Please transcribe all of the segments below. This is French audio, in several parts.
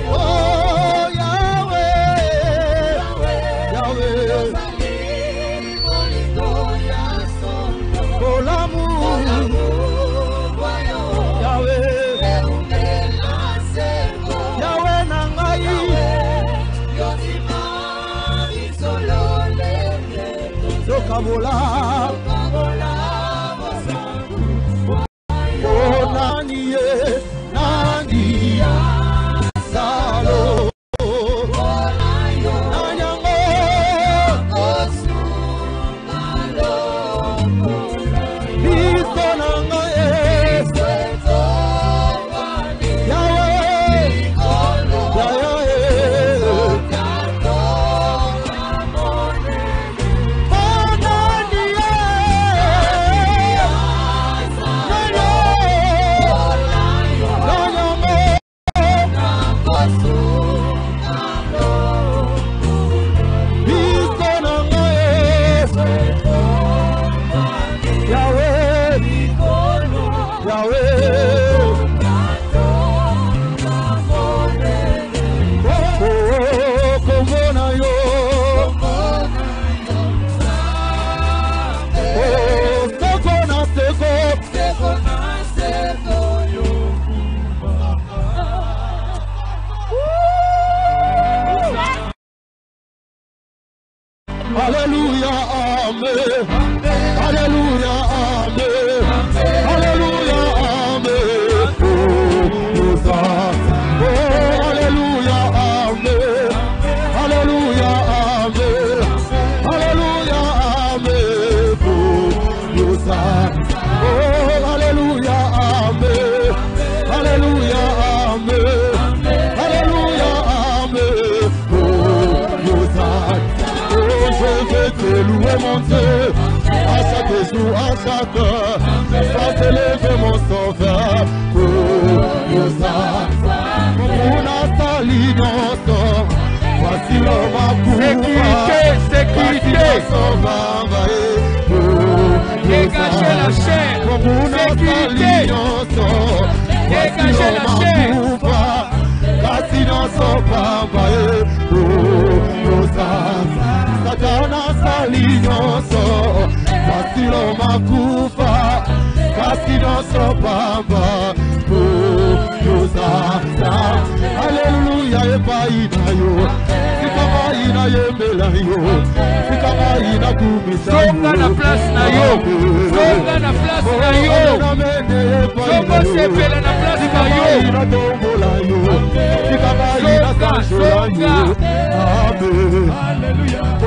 Oh Yahweh, Yahweh, pour l'amour, Yahweh, Yahweh Nangai, Sokabola, oh Nani, Nani, Salo. Alléluia, amen. Alléluia, amen. Alléluia, amen. Oh, alléluia, amen. Alléluia, amen. Alléluia, amen. Oh, alléluia, amen. Alléluia, amen. Alléluia, amen. Je vais te louer mon Dieu, à chaque jour, à chaque heure, sans élever mon sauveur. Voici l'homme à sécurité, dégagez la chair, sécurité, dégagez la chair. Satana salinyoso, fasilo makufa, kasino sobamba, Alléluia, epaina yo, sikamaina yembela yo, sikamaina kumisa yo. Songa na place na yo, songa na place na yo, songa sepela na place na yo. Songa, amen.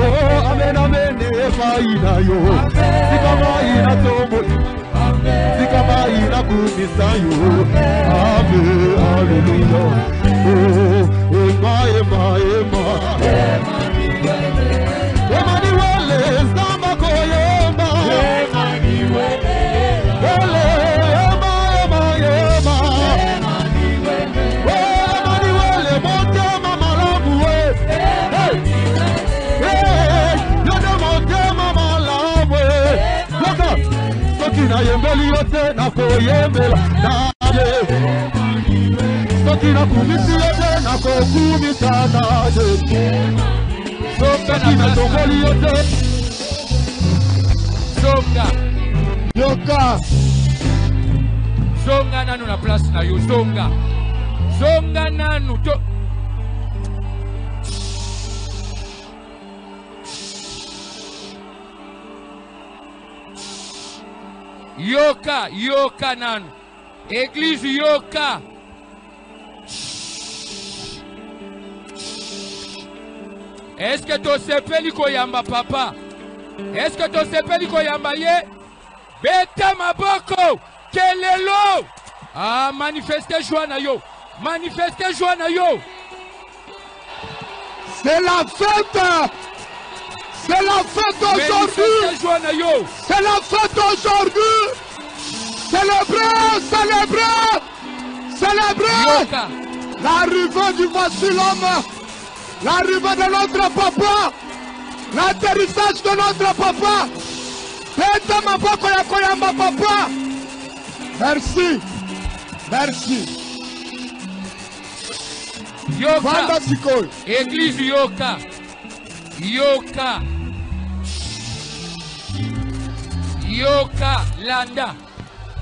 Oh, amen, amen, epaina yo, sikamaina tombola. Sikamaina kumisa yo, amen, hallelujah. Oh, Emmanuel, Zamba koyema. Emmanuel, motema malamu we. Yodo motema malamu we. Loka, soki na yembeli yote na koyembela naye. Soki na kumisi yote na kokumisa naye. Soki na tongoli yote. songa, Yoka. songa nanu na place na yo, songa, songa nanu to. Yoka, yoka nanu. Église yoka. Est-ce que tu sepeli koyamba papa? Est-ce que tu sepeli koyamba ye? Beta maboko. Kelelo. Ah, manifestez joie na yo. Manifestez joie na yo. C'est la fête. C'est la fête aujourd'hui. C'est la fête aujourd'hui. Célébrez, célébrez, célébrez l'arrivée du voici l'homme, l'arrivée de notre papa, l'atterrissage de notre papa. Papa. Merci. Merci. Yoka. Vanda Sikoy. Église Yoka. Yoka. Yoka. Landa.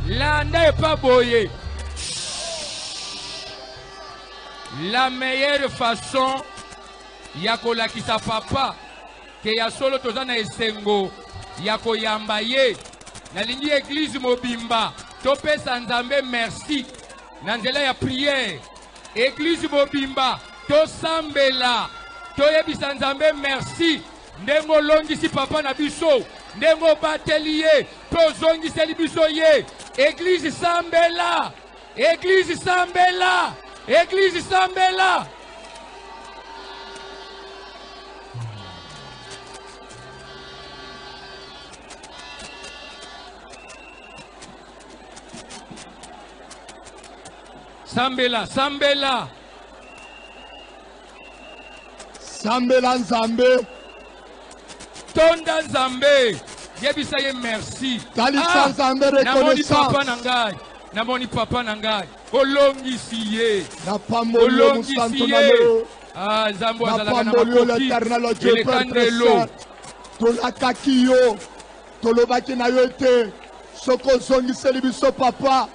Landa est pas boyé. La meilleure façon yako lakisa papa ke ya solo tozana esengo yako yambaye na lingi église mobimba topesa nzambe merci na nzela ya prière église mobimba tosambela toyebisa nzambe merci ndengo longisi papa na biso ndengo bateli ye tozongiseli biso ye église sambela église sambela église sambela. Sambela, Sambela. Sambela Nzambe. Tonda Nzambe. Yebisa ye merci. Talisa Nzambe reconnaissance. Namoni papa nangai. Olongisi ye. Na pambolio musanto na lo. Ah, Zambo azalaka na pambolio makoki. l'éternel au Dieu Père Précieux. Tolakaki yo. Tolobaki na yo te. Soko zongiseli biso papa.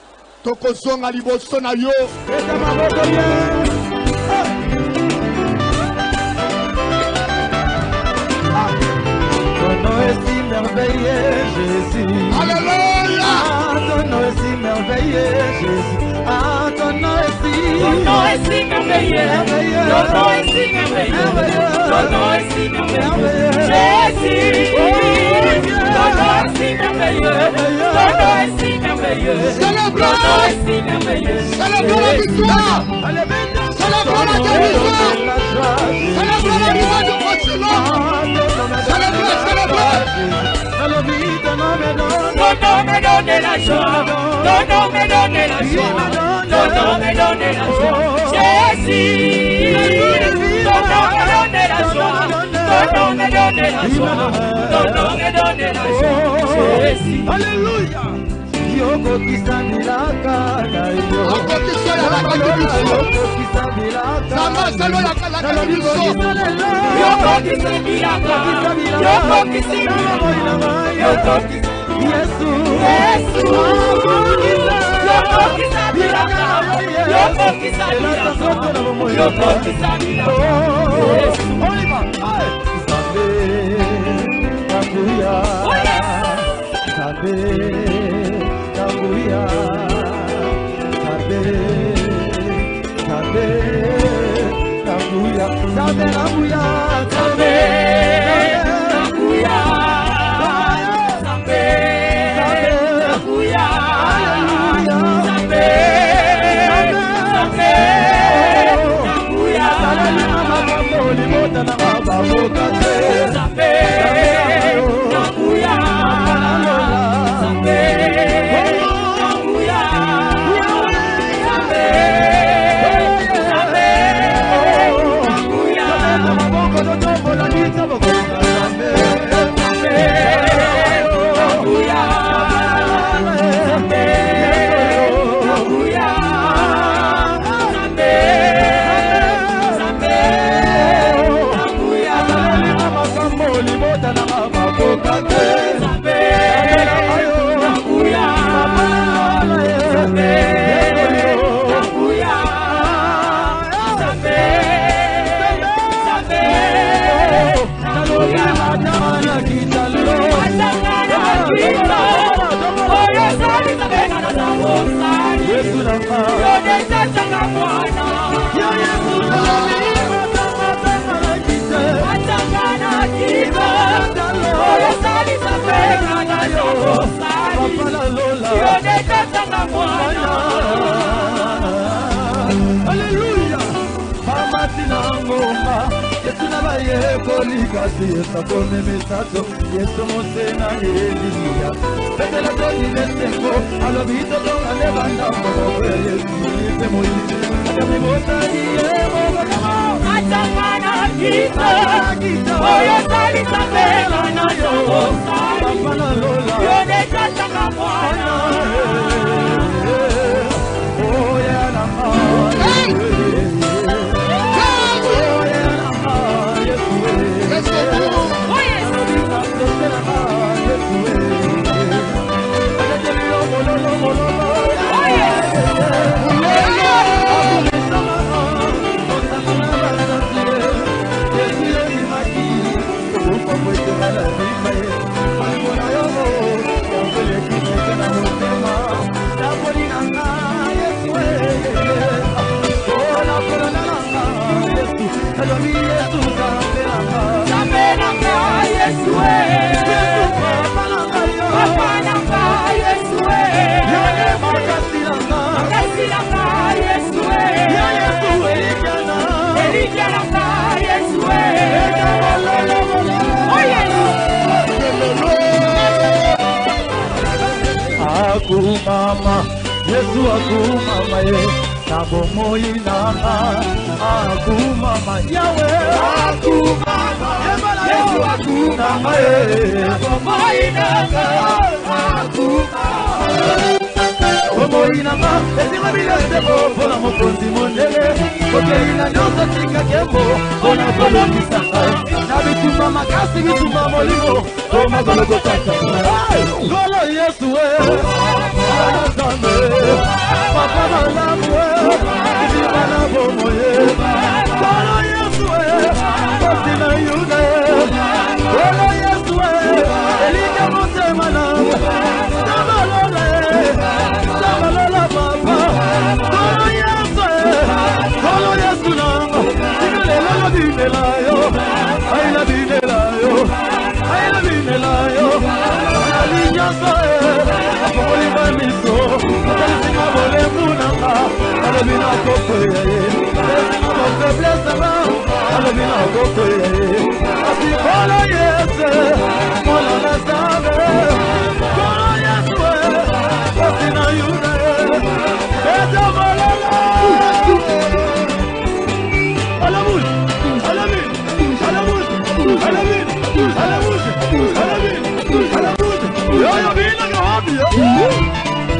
Tokozonga liboso na yo. Eta maboko ye. Ton nom est si merveilleux, Jésus. Alléluia. Ton nom est si merveilleux, Jésus. Ton nom est si merveilleux. Ton nom est si merveilleux. Ton nom est si merveilleux. Jésus. Ton nom est si merveilleux. Ton nom est si merveilleux. Célébrons. Ton nom est si merveilleux. Célébrons la victoire. Célébrons la guérison. Célébrons la victoire du continent. Célébrons, célébrons. Ton nom me donne la joie. Ton nom me donne la joie. Ton nom me donne la joie. Jésus. Ton nom me donne la joie. Ton nom me donne la joie. Ton nom me donne la joie. Jésus. Alléluia. Yoko kisamilaka na yo. Yoko kisamilaka na yo. Zamba salo la biso. Yoko kisamilaka. Yoko kisamilaka. Yoko Yesu. Yesu. Yoko kisamilaka. Yoko kisamilaka. Yoko kisamilaka. Yesu. Zambe. Tanguya. Zambe. Tanguya. Zambe. Zambe. Tanguya. Zambe. Tanguya. Zambe. Tanguya. Zambe. Tanguya. Zambe. Zambe. Tanguya. Zambe. Tanguya. Zambe. Alléluia. Yesu na baye kolikasi esako memesato Yesu mosena eliya Petela toni nesengo alobi totonga lebanda Mogo ya Yesu ipe moizi Akami motani emo bakama Atangana kita Oyo sali sabela na yo Papana lola Yone katanga mwana Oh akumama Yesu akumama ye Sabo moinama akumama Yahweh akumama Yesu akumama ye Sabo moinama akumama Omoinama, esima bilete bo, bona mokonzi mondele Okeina nyosa tika kembo, bona kolo misaka Na bituma makasi, bituma molimo, oma kolo kotaka Kolo Yesu we, Azame, Papa malamu we, Isibana bomo ye Kolo Yesu we, Kosina yude Kolo Yesu we, Elika monte malamu Sabalole Sabalala papa Kolo Yesu Kolo Yesu nanga Sikale lala binelayo Aila binelayo Aila binelayo Aila nyasa Apokoli bamiso Atalisi mabole munanga Alabina koko yaye Alabina mofe blesama Alabina koko yaye Asi Kolo Yesu Mola nasame Kolo Yesu Kosina yude Beta malala Alamul Alamin Alamul Alamin Alamul Alamin Alamul Ya ya bina gabi ya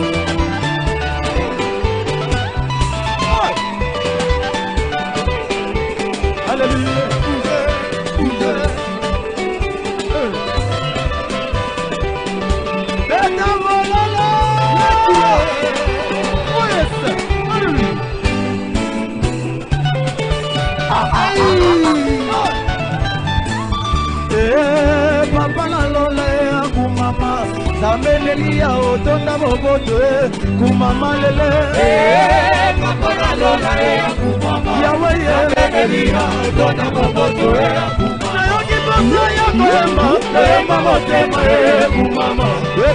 Hallelujah Beta malala Oh yes Hallelujah Papa na lola kumama Zamelelia otonda boboto kumama lele Papa na lola kumama Yahweh Zamelelia otonda boboto kumama Nayoki pasa ya koema Koema motema kumama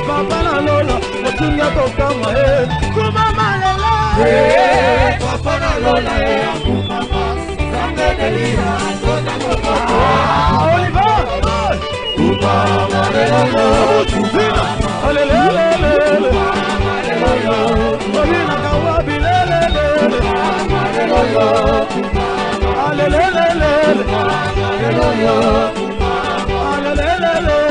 Papa na lola otunga tokama kumama lele Papa na lola kumama Zamelelia otonda boboto Oliver Kumama lele Alelelele Olina kawabi lele Alelelele Alelelele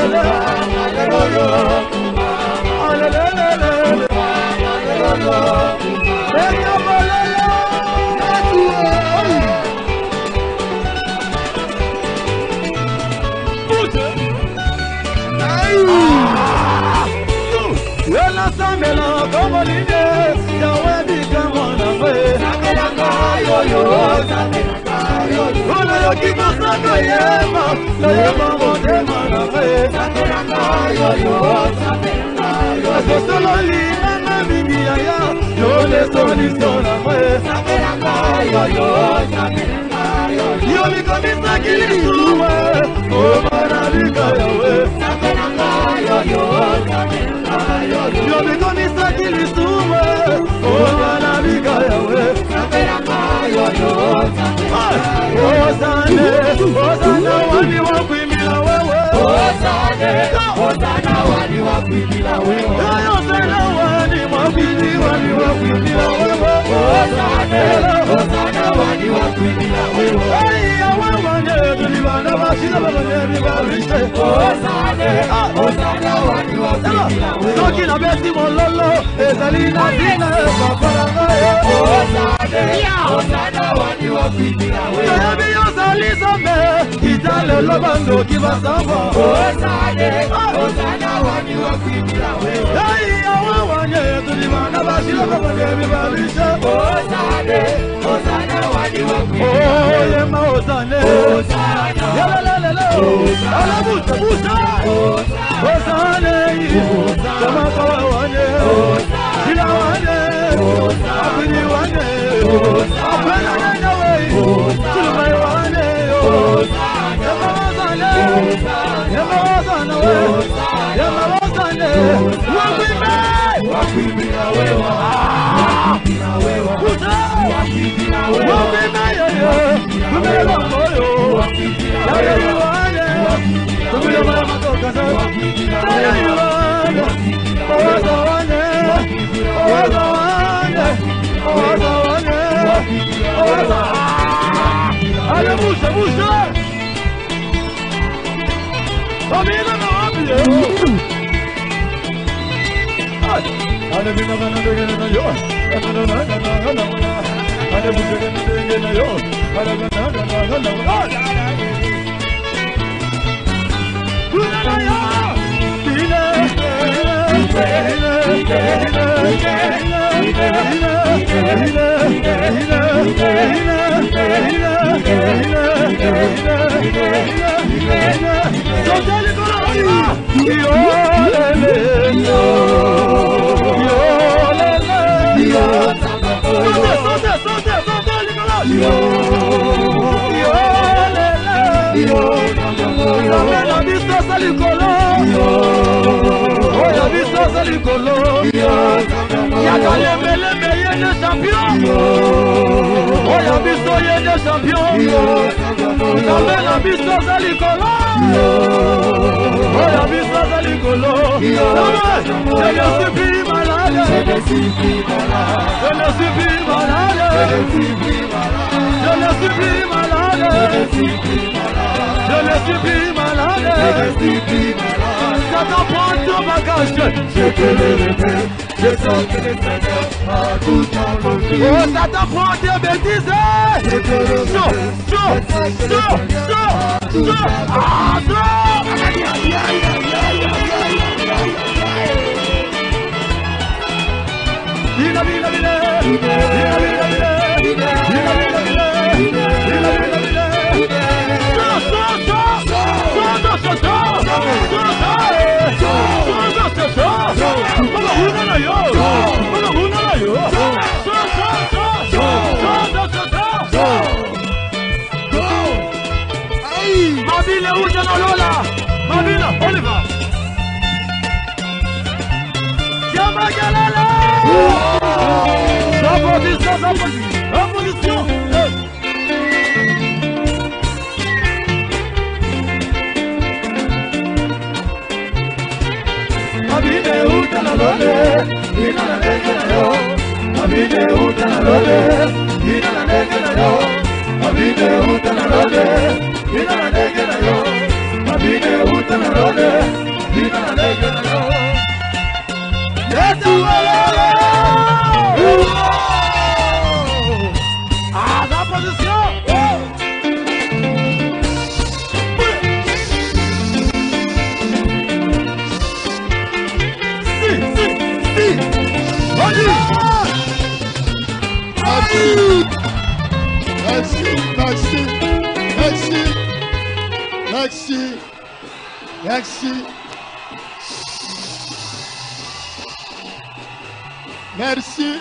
Samela como linde ya webi kama na we Samela yo Samela yo Ola yo kibasa kayema la yema modema na we Samela yo Samela yo Solo lina na bibi ya yo le solution na we Samela yo Samela yo mi komisa kilisuwe o marabika ya we Samela yo Samela yo me komisa kilisuwe Ola biga yawe Samela yo Ozane wani wakwimila wewe Ozane wani wakwimila wewe Ozane wani wakwimila wewe Ozane wani wakwimila wewe Aya wawanye tulibana bashira babanye bibarishe Ozane wani wakwimila wewe Soki na beti mololo ezalina zina paparanga Ozane wani wakwimila wewe Yabi yozalizame Itale lobando kibasamba Ozane wani wakwimila wewe Aya wawanye tulibana bashira babanye bibarishe Ozane wani wakwimila wewe Oyema Ozane Yalalala Alabuta Ozane Jamaka wane Sila wane Abini wane Apena nana wey Sulumai wane Yama Ozane Wakwimila wewa Wakwimila yoyo Kumela moyo Yaya yuwane Kumela matoka sa Yaya yuwane Oza wane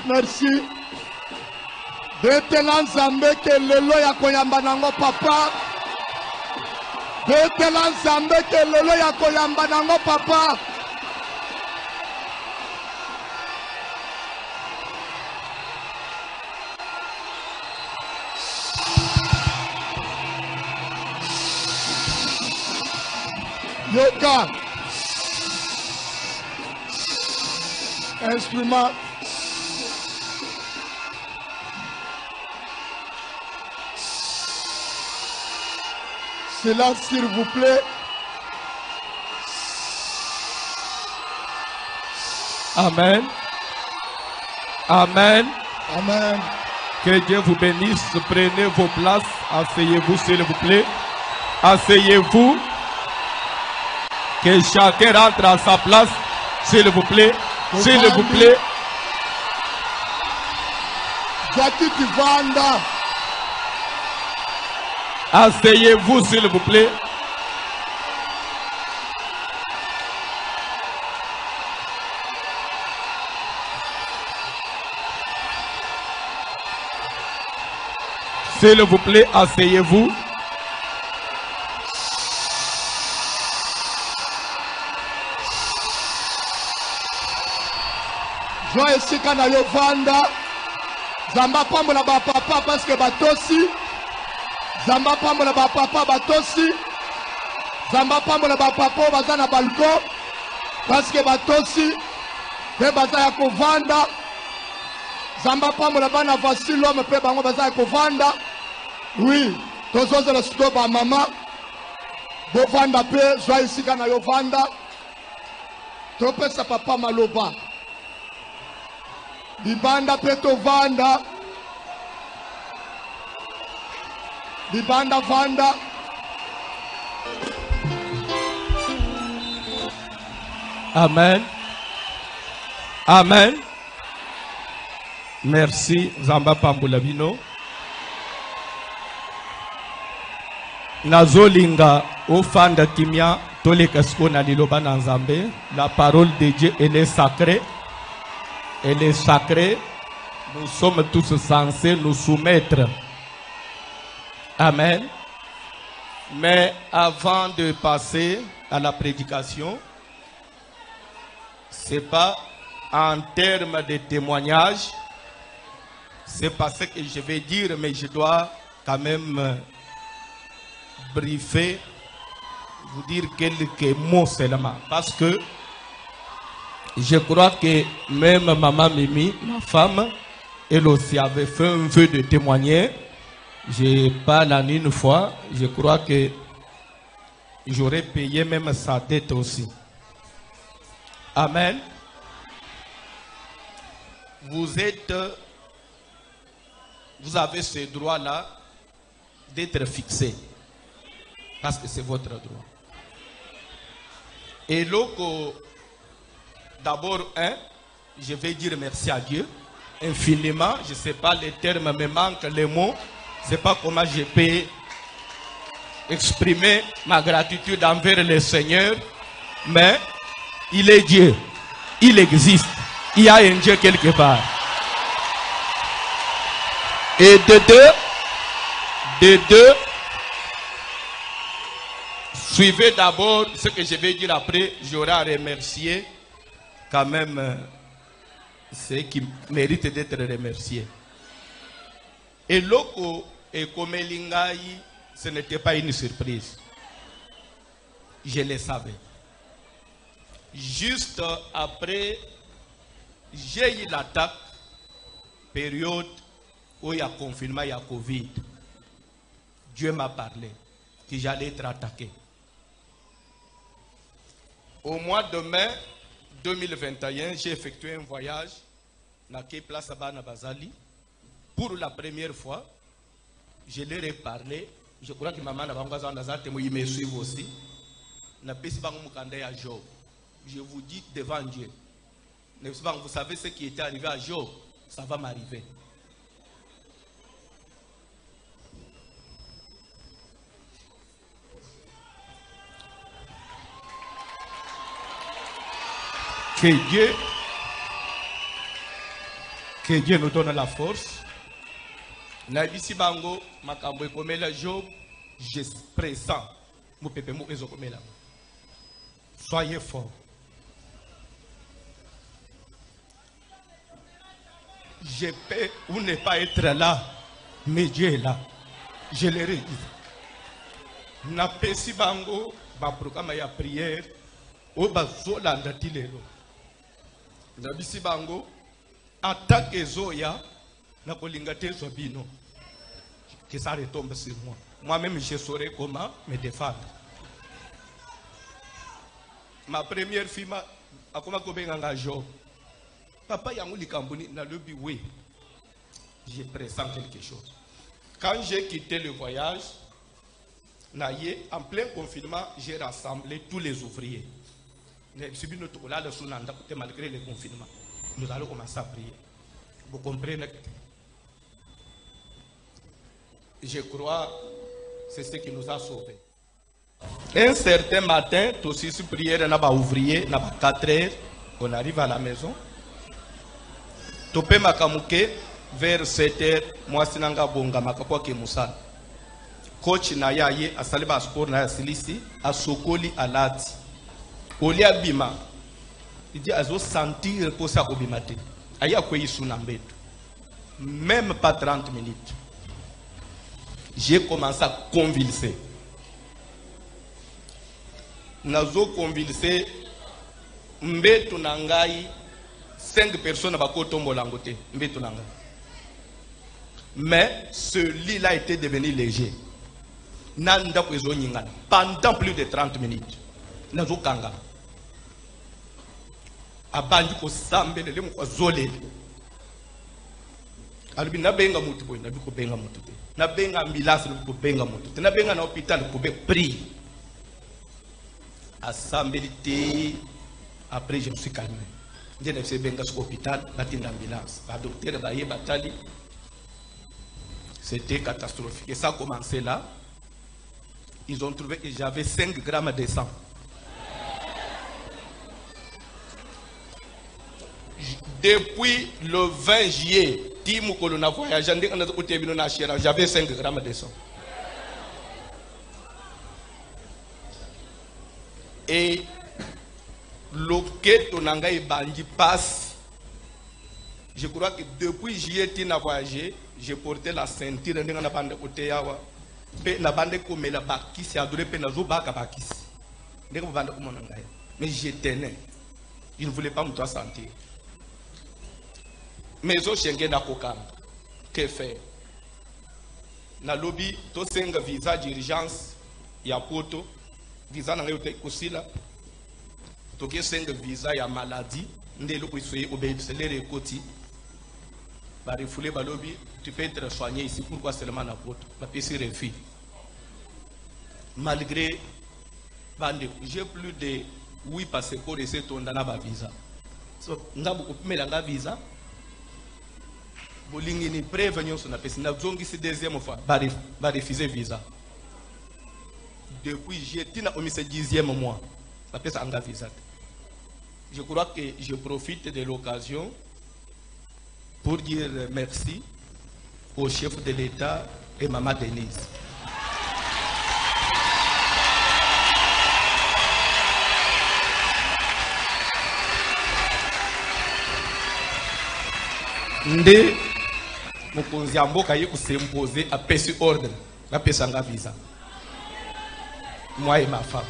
Merci. Betela Nzambe ke lelo ya koyamba nango papa. Betela Nzambe ke lelo ya koyamba nango papa. Yoka. Instrument. Silence, s'il vous plaît. Amen. Amen. Amen. Que Dieu vous bénisse. Prenez vos places. Asseyez-vous, s'il vous plaît. Asseyez-vous. Que chacun rentre à sa place. S'il vous plaît. S'il vous plaît. Jackie Kivanda. Asseyez-vous, s'il vous plaît. S'il vous plaît, asseyez-vous. Joie esika na yo vanda. Zamba pambola ba papa parce que batosi. Zamba pambola ba papa batosi. Zamba pambola ba papa baza na balcon parce que batosi. Pe baza ya kovanda. Zamba pambola bana facile l'homme pe bango baza ya kovanda. Oui, tozoza la sito ba mama. Bovanda pe zwa isika na yovanda. Topesa papa maloba. Libanda pe tovanda. Libanda vanda. Amen. Amen. Merci, Zamba Pambulabino. Nazolinga ofanda kimia tole kasko na liloba na Nzambe. La parole de Dieu, elle est sacrée. Elle est sacrée. Nous sommes tous censés nous soumettre. Amen. Mais avant de passer à la prédication, c'est pas en termes de témoignage, c'est pas ce que je vais dire, mais je dois quand même briefer, vous dire quelques mots seulement. Parce que je crois que même maman Mimi, ma femme, elle aussi avait fait un vœu de témoigner. Je parle en une fois, je crois que j'aurais payé même sa dette aussi. Amen. Vous avez ce droit-là d'être fixé. Parce que c'est votre droit. Et loco, d'abord, je vais dire merci à Dieu infiniment. Je ne sais pas, les termes me manquent, les mots. Je ne sais pas comment je peux exprimer ma gratitude envers le Seigneur. Mais il est Dieu. Il existe. Il y a un Dieu quelque part. Et de deux, suivez d'abord ce que je vais dire après. J'aurai à remercier quand même ceux qui méritent d'être remerciés. Et Loko et Komelingaï, ce n'était pas une surprise. Je le savais. Juste après, j'ai eu l'attaque, période où il y a confinement, il y a Covid. Dieu m'a parlé que j'allais être attaqué. Au mois de mai 2021, j'ai effectué un voyage dans la place Abana Bazali. Pour la première fois, je leur ai parlé. Je crois que maman n'a pas me suivre aussi. Je vous dis devant Dieu. Vous savez ce qui était arrivé à Job, ça va m'arriver. Que Dieu nous donne la force. Nabisi bango makambo ekomela Job, je pressens mon pépé mo ezokomela. Soyez forts. Je peux ou ne pas être là, mais Dieu est là. Je le redis. Napesi bango ba programme ya prière o bazola ndatilelo. Nabisi bango attaque Zoya na kolingate Zobino. Que ça retombe sur moi. Moi-même je saurais comment me défendre. Ma première fille a commencé à Job. Papa yangu likambuni na lobi oui. Je pressens quelque chose. Quand j'ai quitté le voyage, en plein confinement, j'ai rassemblé tous les ouvriers. Malgré le confinement, nous allons commencer à prier. Vous comprenez? Je crois que c'est ce qui nous a sauvés. Un certain matin, tous ces prières n'a pas ouvrier, n'a pas 4 heures, on arrive à la maison. Topé makamuke vers 7 heures, moi sinanga bonga makapwa ke musala. Coach na yaye asaliba sport na silisi asokoli alati. Oli abima. Il dit azo sentir pour ça obimate. Aya ko yisuna mbeto. Même pas 30 minutes. J'ai commencé à convulser. Nazo convulser mbeto nangai 5 personnes bako tombolango te mbeto nangai. Mais ce lit-là était devenu léger. nanda kwezo nyingana pendant plus de 30 minutes nazo kanga abandi ko sambele le mko zolele alibi nabenga mutu boy nabi ko benga mutu te nabenga ambulance ko benga mutu te nabenga na hôpital ko be pri asambelité après je me suis calmé je ne sais benga sur hôpital batinda ambulance ba docteur ba batali c'était catastrophique et ça a commencé là. Ils ont trouvé que j'avais 5 grammes de sang. Depuis le 20 juillet, j'avais 5 grammes de sang. Et le quai Tonanga Bandi passe. Je crois que depuis juillet, tu n'as voyagé, j'ai porté la ceinture de la bande côté. La bande comme la baki c'est adoré pe nazo baka baki mais je tenais, je ne voulais pas me toi sentir mais au Schengen d'Akokan que faire na lobby to senga visa d'urgence ya poto visa na yote kosila to ke senga visa ya maladie ndelo ko soye obéissele koti ba refoulé ba lobby tu peux être soigné ici pourquoi seulement na poto ba pesi refus malgré j'ai plus de 8 passeports et c'est ton dana ba visa so ngabu kupimela nga visa bolingi ni prévention sur na pesi na zongi si deuxième fois ba refuser visa depuis j'étais na omise 10e mois ba pesa anga visa. Je crois que je profite de l'occasion pour dire merci au chef de l'État et Maman Denise. Nde mokonzi ya mboka ye kusemposer apesi ordre bapesanga visa moi et ma femme.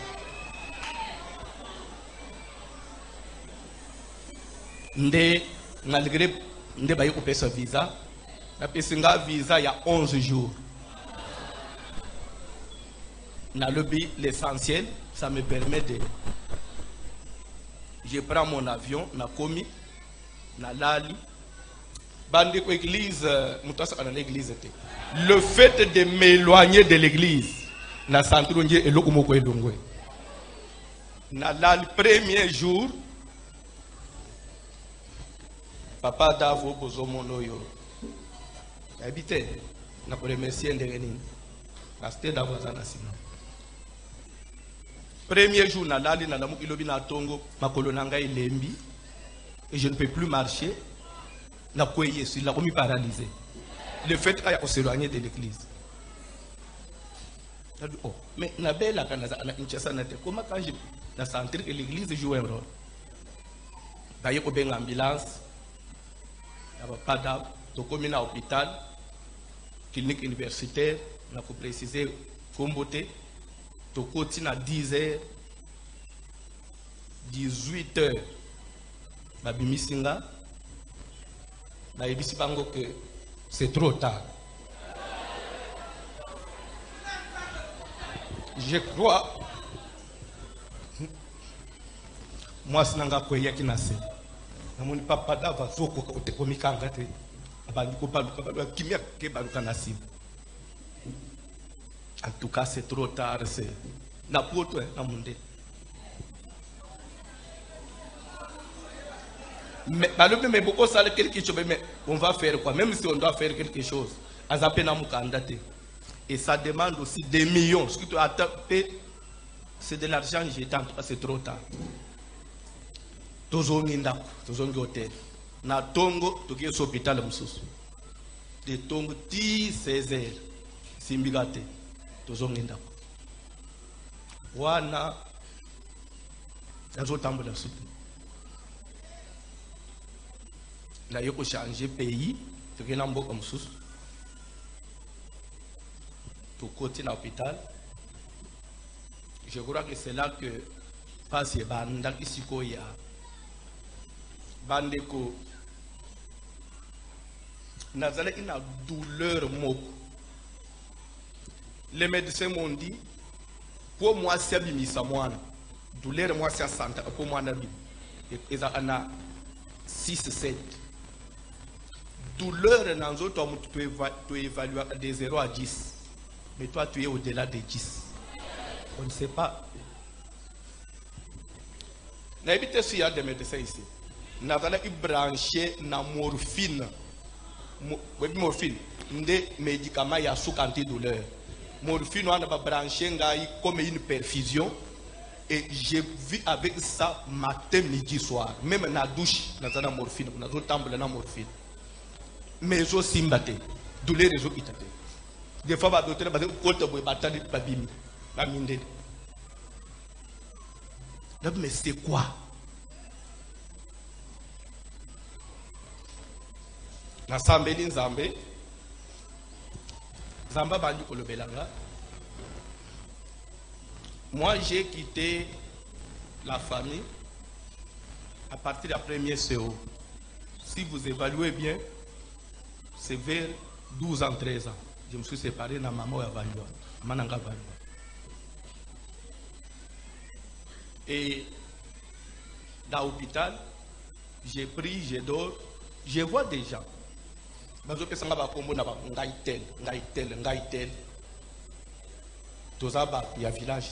Nde malgré nde baye kupesa visa bapesinga visa ya 11 jours na lobby. L'essentiel ça me permet de je prends mon avion na komi na lali bande ko église mutasa na l'église te. Le fait de m'éloigner de l'église na centre nje eloko moko elongwe na lali premier jour papa Davo bozomono yo habité na ko remercier ndengeni pasteur Davo zana sino premier jour na lali na lamu ilobi na tongo makolo nanga ilembi et je ne peux plus marcher na koye sur la komi paralysé le fait qu'on s'éloigner de l'église. Oh mais na bela kana na Kinshasa na te comment quand je na sentir que l'église joue un rôle baye ko benga ambulance ya papa da to komi na hôpital clinique universitaire na ko préciser kombote to koti na 10h 18h babimisinga bayebisi bango que c'est trop tard. Je crois moi sinanga koya kinase namoni papa Dava zoko ko te komikanga te abandi ko baluka kimia ke baluka nasi. En tout cas c'est trop tard, c'est na poto na monde. Mais beaucoup ça quelque chose, mais on va faire quoi? Même si on doit faire quelque chose, et ça demande aussi des millions. Ce que tu as tapé, c'est de l'argent jetant, c'est trop tard. Tozongi hôtel. Na tongo, tu es hôpital mususu. De tongo 16 heures. Simbigate. Tozongi ndako. Wana. Nazo tambo la soupe. Là, il faut changer pays, tu viens en comme ça. Tu continues à l'hôpital. Je crois que c'est là que passe les bandes ici qu'il y a bandeko. Nazale une douleur moko. Les médecins m'ont dit, pour moi, c'est abimisa moi. Douleur, moi, c'est à santé. Pour moi, ils ont 6-7. Douleur, dans autres, tu peux évaluer de 0 à 10. Mais toi, tu es au-delà de 10. On ne sait pas. N'habitez s'il y a des médecins ici. Nous avons branché la morphine. Morphine. Des médicaments y a sous antidouleur. Morphine, on a branché comme une perfusion. Et j'ai vu avec ça matin, midi, soir. Même dans la douche, nous avons la morphine. Nous avons tambour la morphine. Mais je suis simbaté. Douleur les autres. Des fois, le docteur va dire que tu bataille de babimi. La mine. Mais c'est quoi? Na Sambeli Nzambe. Zamba Bandu Kolobelanga. Moi, j'ai quitté la famille à partir de la première CO. Si vous évaluez bien, c'est vers 12 ans, 13 ans. Je me suis séparé de ma maman à Valua, Mananga Valua. Et dans l'hôpital, j'ai pris, j'ai dormi, je vois des gens. Je vois des gens qui il y a village.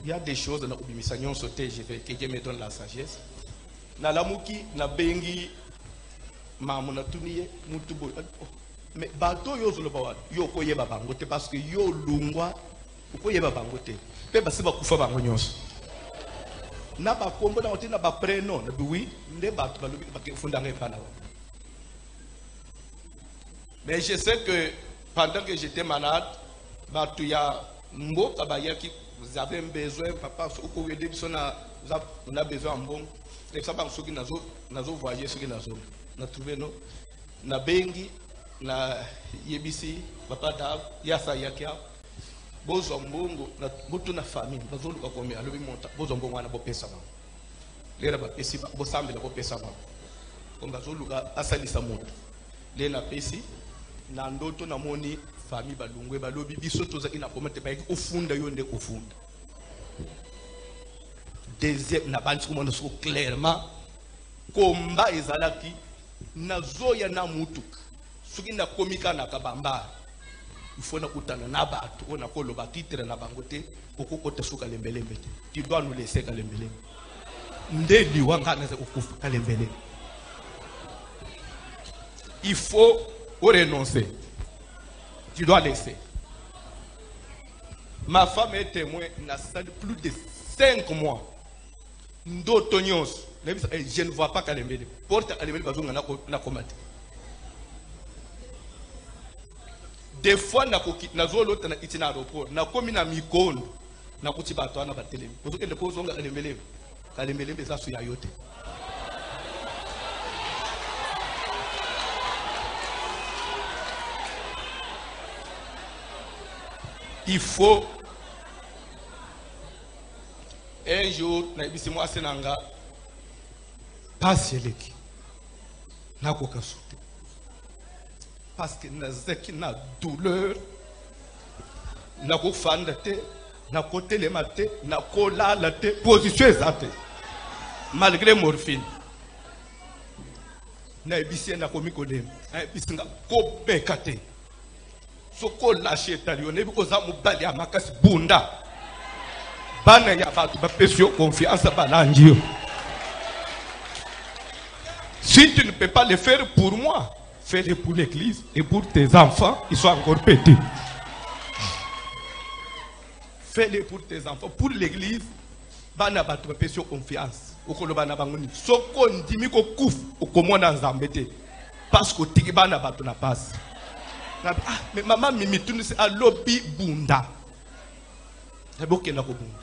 Il y a des choses dans l'obéissance sauté, je vais que Dieu me donne la sagesse. Na lamuki na bengi mamuna tuniye mutubo. Mais bato yo zolo bawa yo koyeba bango te parce que yo lungwa koyeba bango te. Pe basi ba kufa bango nyonso. Na ba kombo na otina ba prénom na oui nde bato ba lobi ba ke funda ngai pana. Mais je sais que pendant que j'étais malade, bato ya mboka ba yaki vous avez un besoin papa uko wede bisona on a besoin en bon. Les gens qui ont voyagé, ceux qui ont trouvé, na bengi, na yebisi, papa dab, yasa yakia, bozombongo, na botu na famille, bazolu kakome, alobi monta, bozombongo wana bopesa ba. Lera ba pesi, bosambe la bopesa ba. Comme bazolu ka asalisa moto. Lena pesi, na ndoto na moni famille balungwe balobi biso tozaki na komete ba ki ofunda yo nde ofunda. Deuxième, n'a pas dit clairement combat ezalaki nazoya na mutu soki na komika na kabamba il faut na kutana na bato ona koloba titre na bangote okokota suka lembelembe te tu dois nous laisser kalembelembe nde liwanga na okufa kalembelembe il faut renoncer, tu dois laisser. Ma femme est témoin n'a plus de 5 mois. Je ne vois pas Kalembele. Porte Kalembele na combattre. Des fois na zolo na itina aéroport na komi na mikondo na kuti bato na batelemi. Parce que le pozo nga Kalembele beza su ya yote. Il faut un jour, na senanga passe leki na kokasute parce que nazaki na douleur na kofanda te na kotelema te na kolala te position ezate malgré morphine na ebisi na komi kodem na ebisi nga kobeka te soko lâcher talio nebi koza mobali ya makasi bunda bana ya batu ba pesio confiance balandio. Si tu ne peux pas le faire pour moi, fais-le pour l'église et pour tes enfants, ils sont encore petits. Fais-le pour tes enfants, pour l'église, bana batu ba pesio confiance. Okolo bana bangoni soko ndimi ko kuf okomona nzambete parce que tiki bana batu na passe. Ah mais maman mimi tuni se alobi bunda. Eboke na ko bunda.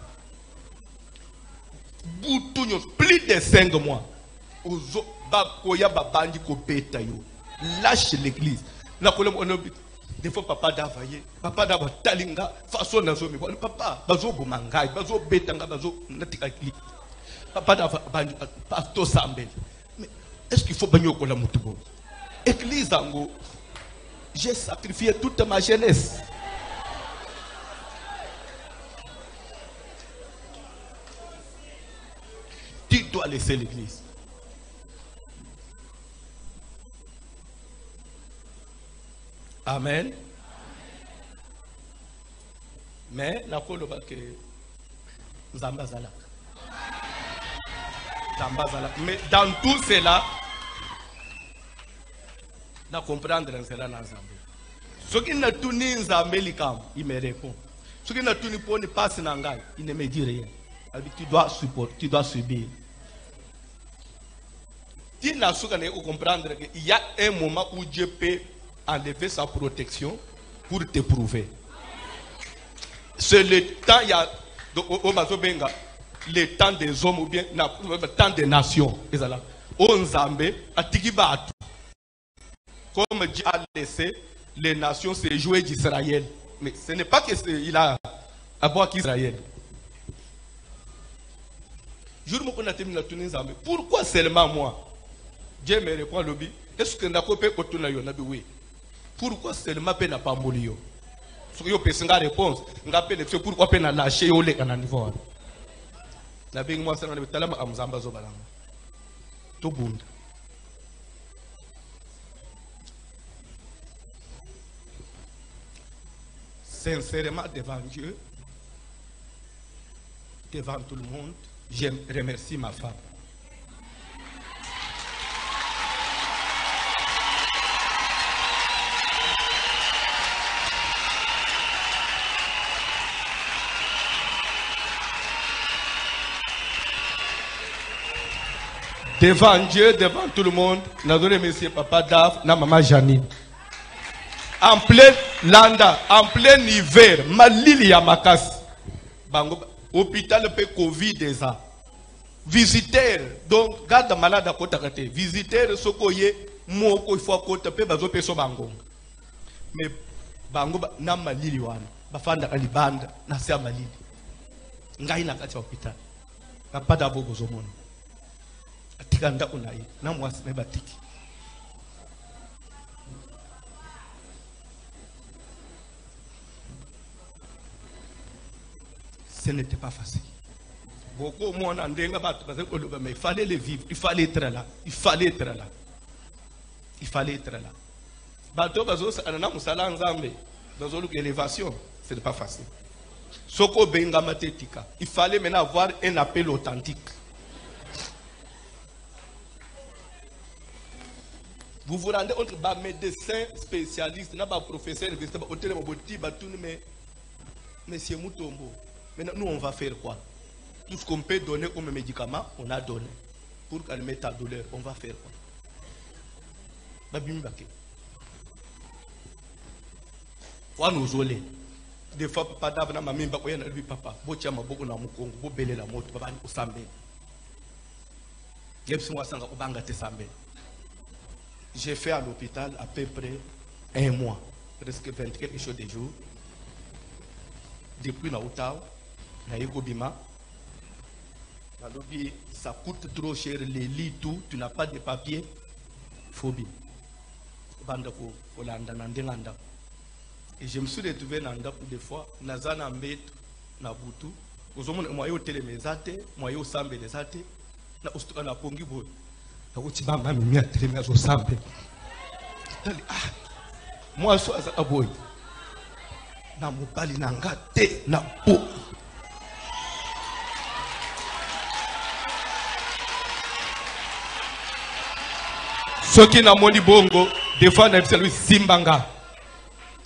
Plus de 5 mois. Lâche l'église. Des fois, papa d'avayer, papa d'ava talinga, façon nazo mi. Papa, bazo bomangai, bazo betanga, bazo natikali. Papa d'ava pastor Sambel. Mais est-ce qu'il faut bagno kola mutubo? Église ango, j'ai sacrifié toute ma jeunesse. Tu dois laisser l'église. Amen. Mais la koloba que Zamba Zalak. Mais dans tout cela, na comprendre cela dans Zambé. Ce qui n'a tout ni Zambé likam, il me répond. Ce qui n'a tout ni pour ne pas se n'engager, il ne me dit rien. Tu dois supporter, tu dois subir. Tu n'as pas comprendre qu'il y a un moment où Dieu peut enlever sa protection pour te prouver. C'est le temps, il y a le temps des hommes ou bien le temps des nations. On Zambé, comme Dieu a laissé les nations se jouer d'Israël. Mais ce n'est pas qu'il a à boire qu'Israël. Pourquoi seulement moi? Dieu me répond lobby. Est-ce que n'a pas oui? Pourquoi seulement pe n'a pas mouru? Si yo peut une réponse, n'a pas c'est pourquoi pe n'a lâché yo le kana niveau. Na bing moi ça na talama amzamba zo balanga. To bunda. Sincèrement devant Dieu, devant tout le monde, je remercie ma femme. Devant Dieu, devant tout le monde, nous avons remercié Papa Dave, na Maman Janine. En plein landa, en plein hiver, malili ya makas. Hôpital pe Covid déjà. Visiteurs, donc garde malade à côté à côté. Visiteurs sokoye moko il faut côté pe bazo peso bango. Mais bango na malili wana. Bafanda kalibanda na sia malili. Ngai na kati hôpital. Papa Dave bozomona. Atikanda unai na mwasi na batiki. Ce n'était pas facile. Beaucoup de monde mais il fallait le vivre, il fallait être là, il fallait être là. Il fallait être là. Bateau bazos anana musala nzambe, bazolu élévation, ce n'est pas facile. Soko benga matetika. Il fallait maintenant avoir un appel authentique. Vous vous rendez entre médecins spécialistes, professeurs, Monsieur Moutombo. Maintenant, nous, on va faire quoi? Tout ce qu'on peut donner comme médicament, on a donné. Pour calmer ta douleur, on va faire quoi? Quoi nous voler? Des fois, papa d'abord, ma mère, papa, botia ma boko na mukongo, bo belé la moto, papa ni osambe. Yepsi moi sanga obanga te sambe. J'ai fait à l'hôpital à peu près un mois, presque 20 quelque chose de jours. Depuis na Ottawa, na Yegobima, ça coûte trop cher, les lits, tout, tu n'as pas de papier, phobie. Et je me suis retrouvé dans Nanda pour des fois, Nazana Mbet, Nabutu, aux hommes, moi, au télémézate, moi, au sambe des athées, na ustuka na pongi boy. Na utibamba mimi atelemea zo sambe. Moi, so as a boy. Na mobali na ngate na po. Soki na moni bongo, des fois na biselu simbanga.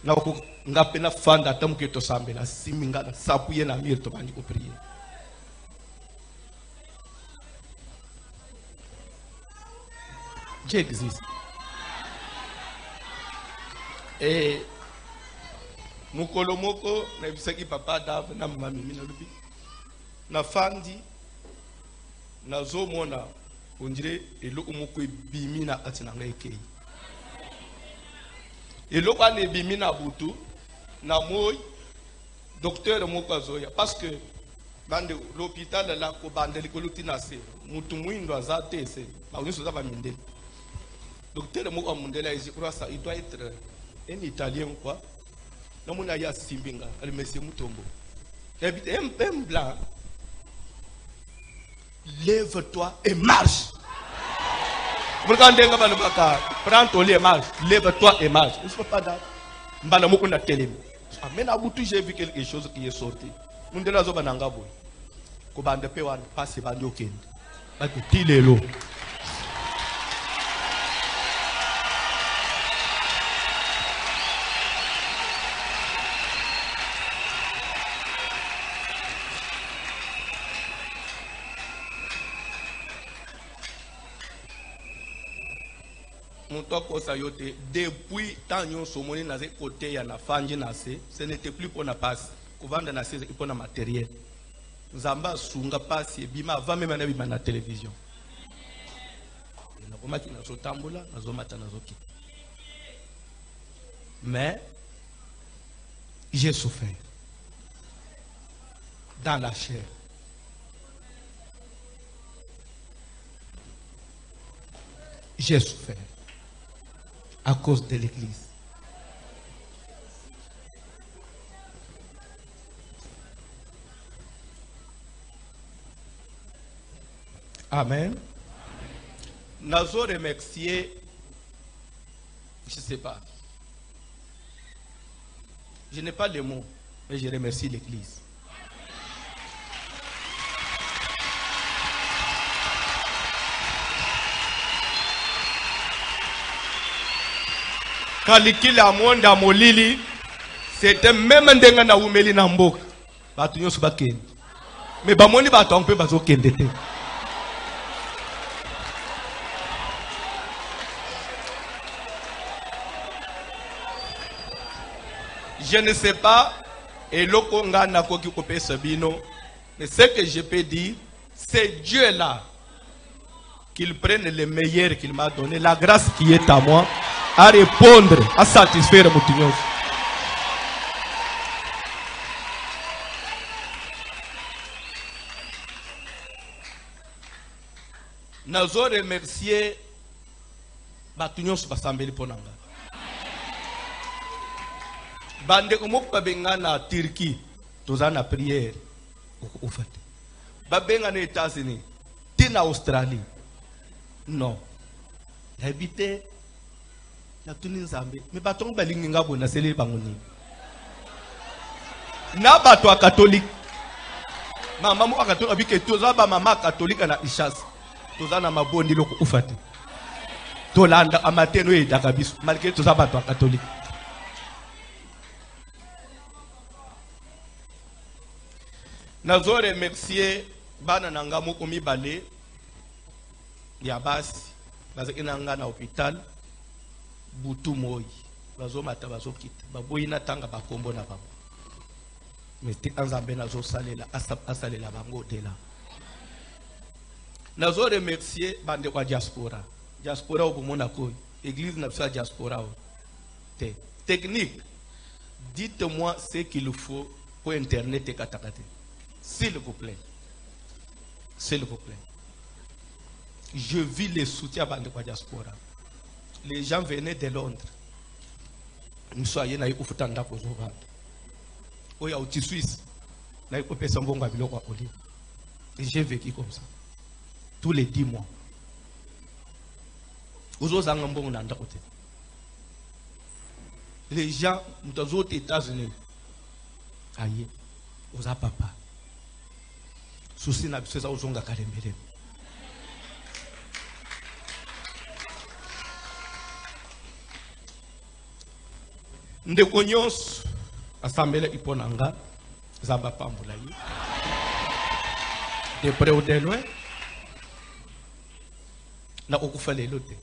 Na ko ngape na fanda tamuke to sambe na siminga na sapuye na mir to bandi ko prier. Dieu existe. Et mukolo moko na bisaki papa Dave na mama mimi na lubi. Na fandi na zomona ondire elo umoko bimi na atinanga ekei. Elo kwa ne bimi na butu na moy docteur moko azoya parce que bande l'hôpital la ko bande likolutina se mutu mwindo azate se ba uniso za ba mindele. Docteur moko amundela izi croisa il doit être un Italien quoi. Non, mon aïe Simbinga, elle me dit Mutombo. Un blanc. Lève-toi et marche. Vous regardez prends ton lit et marche. Lève-toi et marche. Il ne faut pas d'art. Mbana télé. Mais à Boutou, j'ai vu quelque chose qui est sorti. Nous devons aller à Nangabo. Kobande Pewan, passe Bandi Okend. Il est là. Depuis tant que somoni na côté ya na fanji na ce n'était plus pour na passe kuvanda na c'est pour na matériel nzamba sunga passe bima avant même na bima na télévision na komaki na so tambola na zo mata na zo ki mais j'ai souffert dans la chair. J'ai souffert à cause de l'église. Amen. Nous remercier, je ne sais pas. Je n'ai pas les mots, mais je remercie l'église. Kalikila monda molili c'était même ndenga na umeli na mboka batu nyoso bakende mais bamoni batu ampe bazokende te. Je ne sais pas et lokonga na koki kopesa bino mais ce que je peux dire c'est Dieu là qu'il prenne le meilleur qu'il m'a donné, la grâce qui est à moi à répondre, à satisfaire mon Dieu. Nous remercier Batunion Basambeli Ponanga. Bande Omok Babenga na Turquie, Tozana prière. Au fait. Babenga na États-Unis, Tina Australie. Non. Habité na tuni Zambie. Mais baton balingi ngabo na sele bangoni. Na bato a catholique. Mama mo akato abike toza ba mama catholique na Ishas. Toza na mabondi loko ufate. Tolanda amateno e dakabiso. Malgré toza bato a catholique. Nazo remercier bana nanga moko mibale ya basi bazaki nanga na hôpital butu moi bazo mata bazo kita baboyi na tanga bakombo na babo mais te anzambe nazo salela asalela bango tela. Nazo remercier bande kwa diaspora au mona ko église na sa diaspora te technique. Dites-moi ce qu'il faut pour internet et katakate. S'il vous plaît. S'il vous plaît. Je vis les soutiens de la diaspora. Les gens venaient de Londres. Nous soyons là, nous sommes là, nous sommes en Suisse. Et j'ai vécu comme ça. Tous les 10 mois. Les gens dans les autres États-Unis. Aïe, vous avez papa. Souci n'a pas aux onga karembele. Ndeko nyonso asambela iponanga zamba pambula yi. De près ou de loin. Na okufa lelo te.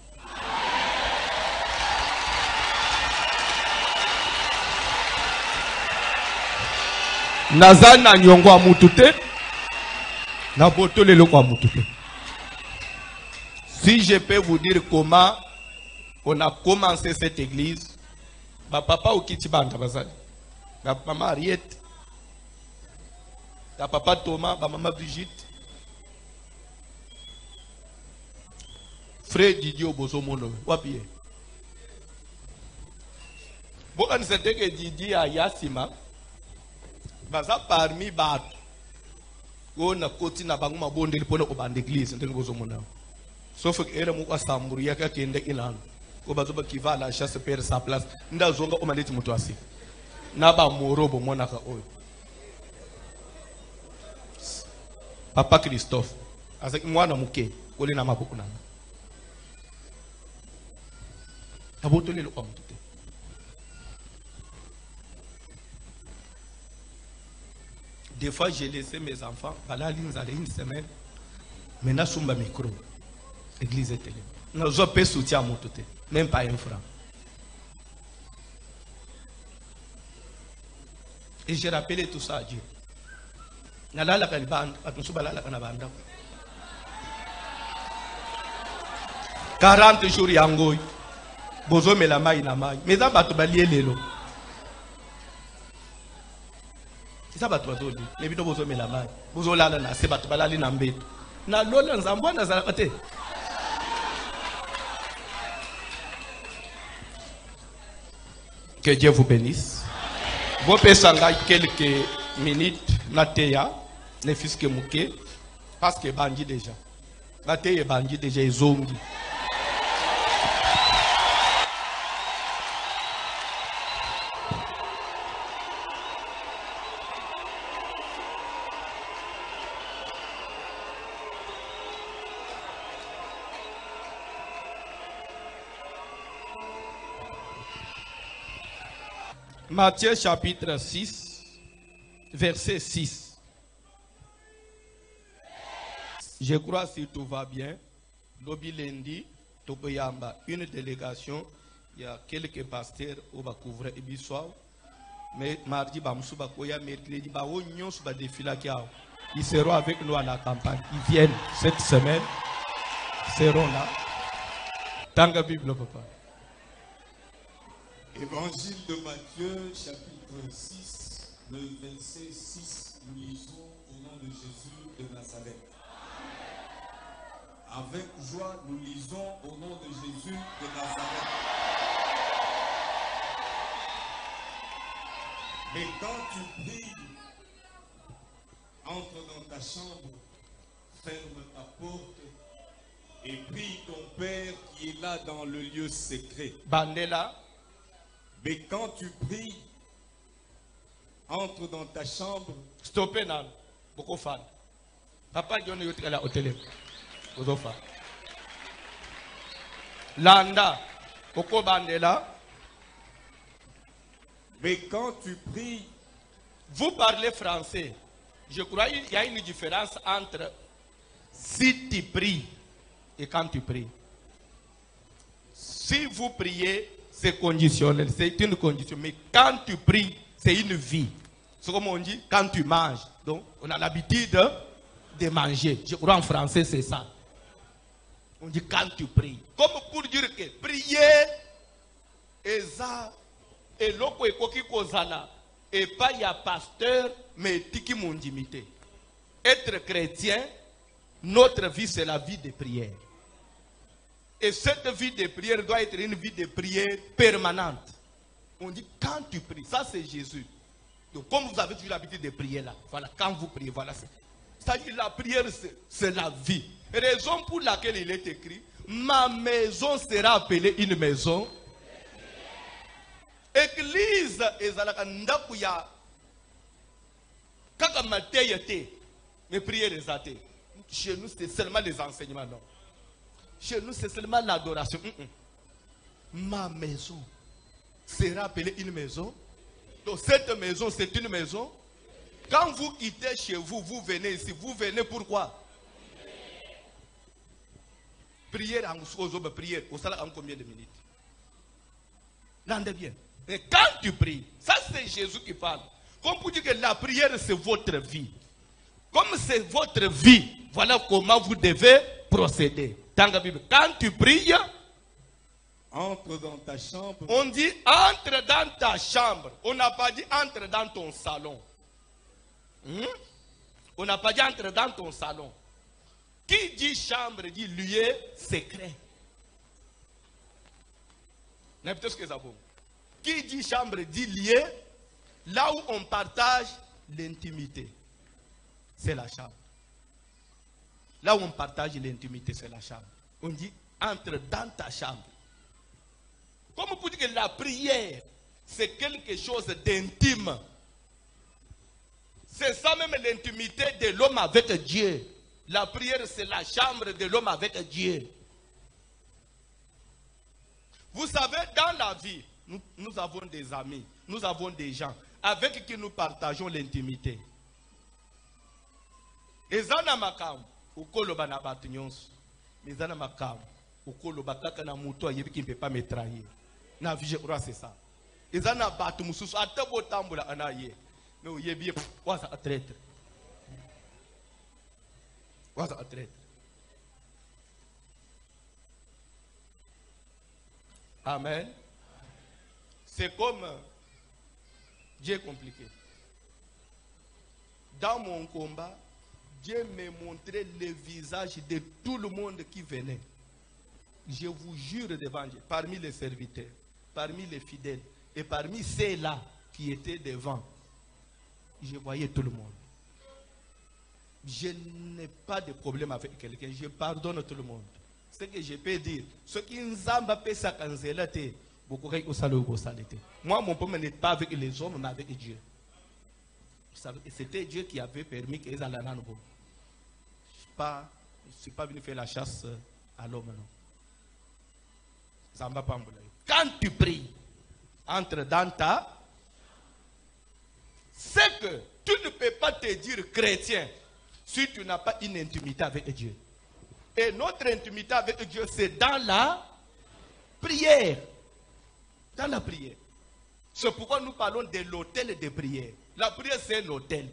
Nazana nyongo a mutute. Na boto lelo kwa mutute. Si je peux vous dire comment on a commencé cette église, ma papa au Kitibanda bazali, ma maman Ariette, ma papa Thomas, ma maman Brigitte, frère Didier Bozo Mono, wapiye. Bokan c'était que Didi à Yassima, baza parmi bat, on a côté na bangu mabonde le pono au d'église, n'était pas au monde. Sauf que era mukwa samburu yaka kende ilan, ko bazoba qui va à la chasse perdre sa place, nda zonga o maleti mutu asi, na ba morobo monaka oyo. Papa Christophe, avec moi na muke, kole na mabuku na. Abotole lo kwa mutu. Des fois, j'ai laissé mes enfants, voilà, une semaine, maintenant, je suis au micro, église et télé. Nous avons pas soutien à mon côté, même pas un franc. Et j'ai rappelé tout ça à Dieu. Nalala kalibanda, attention balala kanabanda. 40 jours yangoy. Bozo melamai na mai. Mais ça batu balié lelo. Ça va toi doli. Mais bito bozo melamai. Bozo lala na se batu balali na mbeto. Na lola nzambwa na zalakate. Que Dieu vous bénisse. Vous pouvez s'engager quelques minutes na teya, les fils que mouké, parce que bandi déjà. La teya bandi déjà est zongi. Matthieu chapitre 6, verset 6. Je crois que si tout va bien, Lobi lundi, Tokoyamba, une délégation, il y a quelques pasteurs qui vont couvrir le soir. Mais mardi, mercredi, ils seront avec nous à la campagne. Ils viennent cette semaine, seront là. Tant que Bible, papa. Évangile de Matthieu, chapitre 6, le verset 6, nous lisons au nom de Jésus de Nazareth. Avec joie, nous lisons au nom de Jésus de Nazareth. Mais quand tu pries, entre dans ta chambre, ferme ta porte et prie ton Père qui est là dans le lieu secret. Bandela. Mais quand tu pries, entre dans ta chambre. Stoppez nan, beaucoup fan. Papa John est là au télé. Beaucoup fan. Landa, beaucoup bandela. Mais quand tu pries, vous parlez français. Je crois qu'il y a une différence entre si tu pries et quand tu pries. Si vous priez, c'est conditionnel, c'est une condition. Mais quand tu pries, c'est une vie. C'est comme on dit, quand tu manges. Donc, on a l'habitude de manger. Je crois en français, c'est ça. On dit quand tu pries. Comme pour dire que prier, et ça, et l'autre est kozala, et pas il y a pasteur, mais tiki mon dimité. Être chrétien, notre vie, c'est la vie de prière. Et cette vie de prière doit être une vie de prière permanente. On dit quand tu pries, ça c'est Jésus. Donc comme vous avez toujours l'habitude de prier là, voilà, quand vous priez, voilà. C'est-à-dire la prière c'est la vie. Raison pour laquelle il est écrit, ma maison sera appelée une maison. Église ezalaka ndaku ya kaka mateyete, mais prière ezate. Chez nous c'est seulement les enseignements, non. Chez nous, c'est seulement l'adoration. Ma maison sera appelée une maison. Donc cette maison, c'est une maison. Quand vous quittez chez vous, vous venez ici. Vous venez pourquoi? Prière en prière. Au salaire en combien de minutes? L'entendez bien. Et quand tu pries, ça c'est Jésus qui parle. Comme pour dire que la prière c'est votre vie. Comme c'est votre vie, voilà comment vous devez procéder. Quand tu pries, entre dans ta chambre. On dit entre dans ta chambre. On n'a pas dit entre dans ton salon. On n'a pas dit entre dans ton salon. Qui dit chambre dit lieu secret. N'importe ce que ça vaut. Qui dit chambre dit lieu. Là où on partage l'intimité, c'est la chambre. Là où on partage l'intimité, c'est la chambre. On dit entre dans ta chambre. Comme pour dire que la prière, c'est quelque chose d'intime. C'est ça même l'intimité de l'homme avec Dieu. La prière, c'est la chambre de l'homme avec Dieu. Vous savez, dans la vie, nous avons des amis, nous avons des gens avec qui nous partageons l'intimité. Ezana makam, ukolo bana batunyons. Ezana makam, ukolo bataka na muto yebi qui ne peut pas me trahir. Na vie je crois c'est ça. Ezana batu mususu atabo tambula anaye. Mais yebi waza traître. Waza traître. Amen. C'est comme Dieu est compliqué. Dans mon combat, Dieu me montrait le visage de tout le monde qui venait. Je vous jure devant Dieu, parmi les serviteurs, parmi les fidèles et parmi ceux-là qui étaient devant, je voyais tout le monde. Je n'ai pas de problème avec quelqu'un, je pardonne tout le monde. Ce que je peux dire, ce qui nous a fait ça quand c'est là, moi, mon problème n'est pas avec les hommes, mais avec Dieu. C'était Dieu qui avait permis qu'ils allaient à nouveau. Je ne suis pas venu faire la chasse à l'homme, non. Ça ne va pas me dire. Quand tu pries, entre dans ta... C'est que tu ne peux pas te dire chrétien si tu n'as pas une intimité avec Dieu. Et notre intimité avec Dieu, c'est dans la prière. Dans la prière. C'est pourquoi nous parlons de l'autel de prière. La prière, c'est l'autel.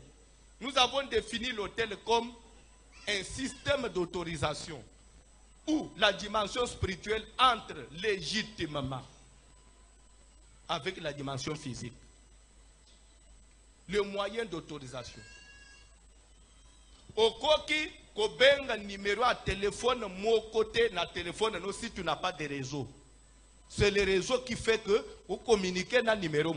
Nous avons défini l'autel comme un système d'autorisation où la dimension spirituelle entre légitimement avec la dimension physique. Le moyen d'autorisation. Au koki, kobenga numéro à téléphone, mon côté, na téléphone, non, si tu n'as pas de réseau. C'est le réseau qui fait que vous communiquez dans le numéro.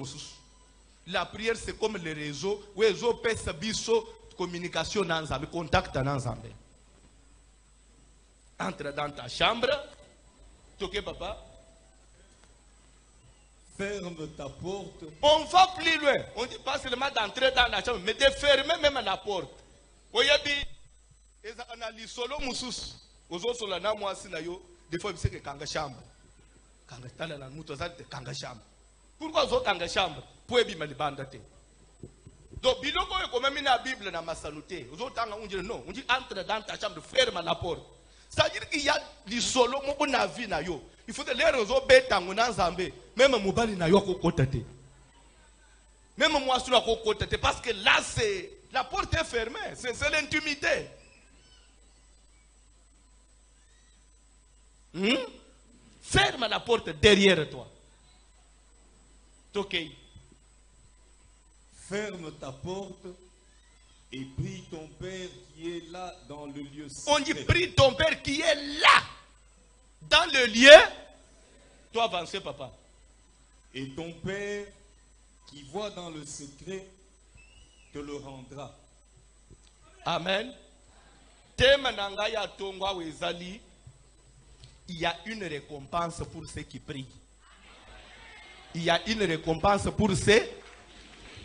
La prière, c'est comme le réseau. Le réseau peut se communication dans le contact dans le entre dans ta chambre. Ok, papa? Ferme ta porte. On va plus loin. On dit pas seulement d'entrer dans la chambre, mais de fermer même la porte. Oyabi, eza analyse solo musus. Ozo solo na moi sinayo. Des fois, c'est que kanga chambre. Pourquoi vous avez chambre? Pour bien les bandes. Donc, biloko est comme même la Bible dans ma saluté. Vous avez on dit non, on dit entre dans ta chambre, ferme la porte. C'est-à-dire qu'il y a du solo, mon avis na yo. Il faut que les réseaux bêtes en Zambé, même Moubali na yo kokotate. Même moi sur la kokotate, parce que là c'est la porte est fermée, c'est l'intimité. Ferme la porte derrière toi. Ok. Ferme ta porte et prie ton Père qui est là dans le lieu secret. On dit prie ton Père qui est là dans le lieu. Toi avancez papa. Et ton Père qui voit dans le secret te le rendra. Amen. Thème nangaya tongwa wezali. Il y a une récompense pour ceux qui prient. Il y a une récompense pour ceux.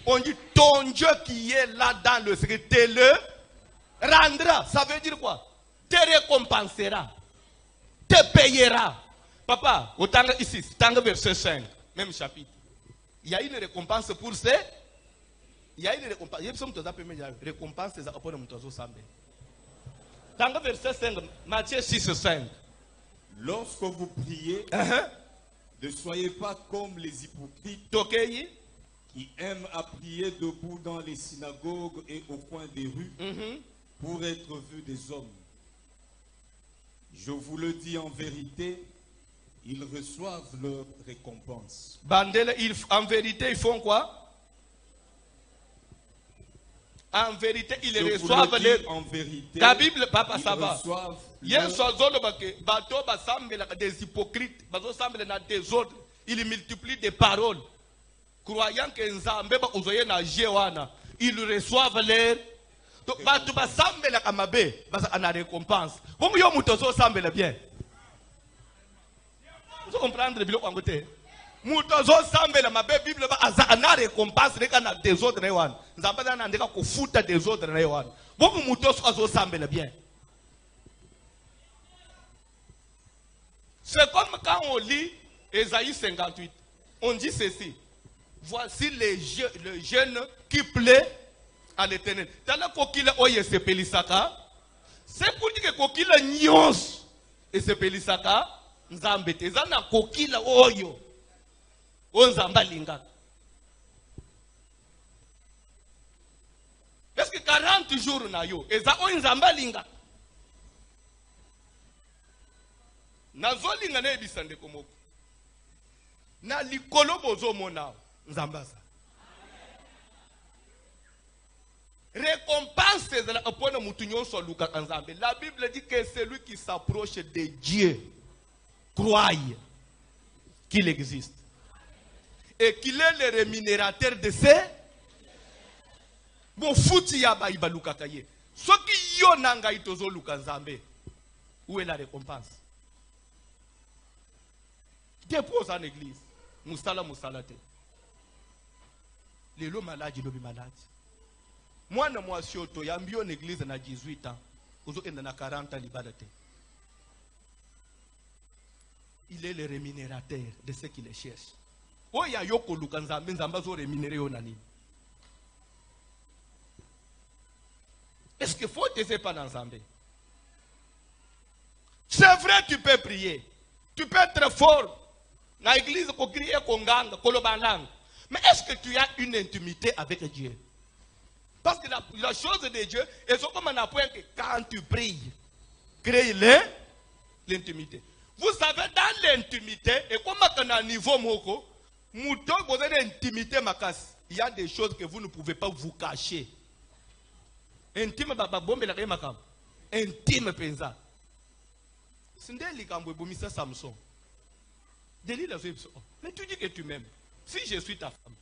On dit ton Dieu qui est là dans le secret te le rendra. Ça veut dire quoi? Te récompensera. Te payera. Papa, autant ici, tant verset 5, même chapitre. Il y a une récompense pour ceux. Il y a une récompense. Il y a une récompense. Tant verset 5, Matthieu 6, 5. Lorsque vous priez, ne soyez pas comme les hypocrites qui aiment à prier debout dans les synagogues et au coin des rues pour être vus des hommes. Je vous le dis en vérité, ils reçoivent leur récompense. Bandele, en vérité, ils font quoi? En vérité, ils reçoivent les... En vérité, ta Bible, papa, ça va. Des hypocrites, des autres, ils multiplient des paroles, croyant que Nzambe ba uzoye na jewana, ils reçoivent l'air. Donc batu ba sambela kamabe, basa ana récompense. Bongo yo mutozo sambela bien. Vous comprenez le biloko ngote? Mutozo sambela mabe Bible ba ana récompense reka na des autres na yowana. Nzambe na ndeka kufuta des autres na yowana. Bongo mutozo azo sambela bien. C'est comme quand on lit Ésaïe 58. On dit ceci. Voici le jeune qui plaît à l'Éternel. Tala kokila oye sepelisaka. C'est pour dire que kokila nyons et sepelisaka nzambe te zana kokila oyo. Onzamba linga. Est-ce que 40 jours na yo eza oyo nzamba linga? Nazolinga na ebisande komoko. Na likolo bozo mona nzambaza. Récompense de la opone mutunyo so luka nzambe. La Bible dit que celui qui s'approche de Dieu croit qu'il existe et qu'il est le rémunérateur de ses bon futi ya ba ibaluka kaye. Soki yo nanga itozo luka nzambe. Où est la récompense? Dépose en église. Moussala moussalate. Les lots malades, ils malades. Moi, je suis en église à 18 ans. Aujourd'hui, il y a 40 ans. Il est le rémunérateur de ceux qui les cherchent. Oh, il y a yoko lukanzambe, nzambazo rémunéré onani. Est-ce qu'il faut te pas dans Zambé? C'est vrai, tu peux prier. Tu peux être fort. Dans l'église, tu peux crier konganga, kolobanang. Mais est-ce que tu as une intimité avec Dieu? Parce que la chose de Dieu, et c'est comme un point que quand tu pries, crée l'intimité. Vous savez, dans l'intimité, et comme à un niveau moko, il y a des choses que vous ne pouvez pas vous cacher. Intime, intime, pensa. C'est un Samson. Mais tu dis que tu m'aimes. Si je suis ta femme,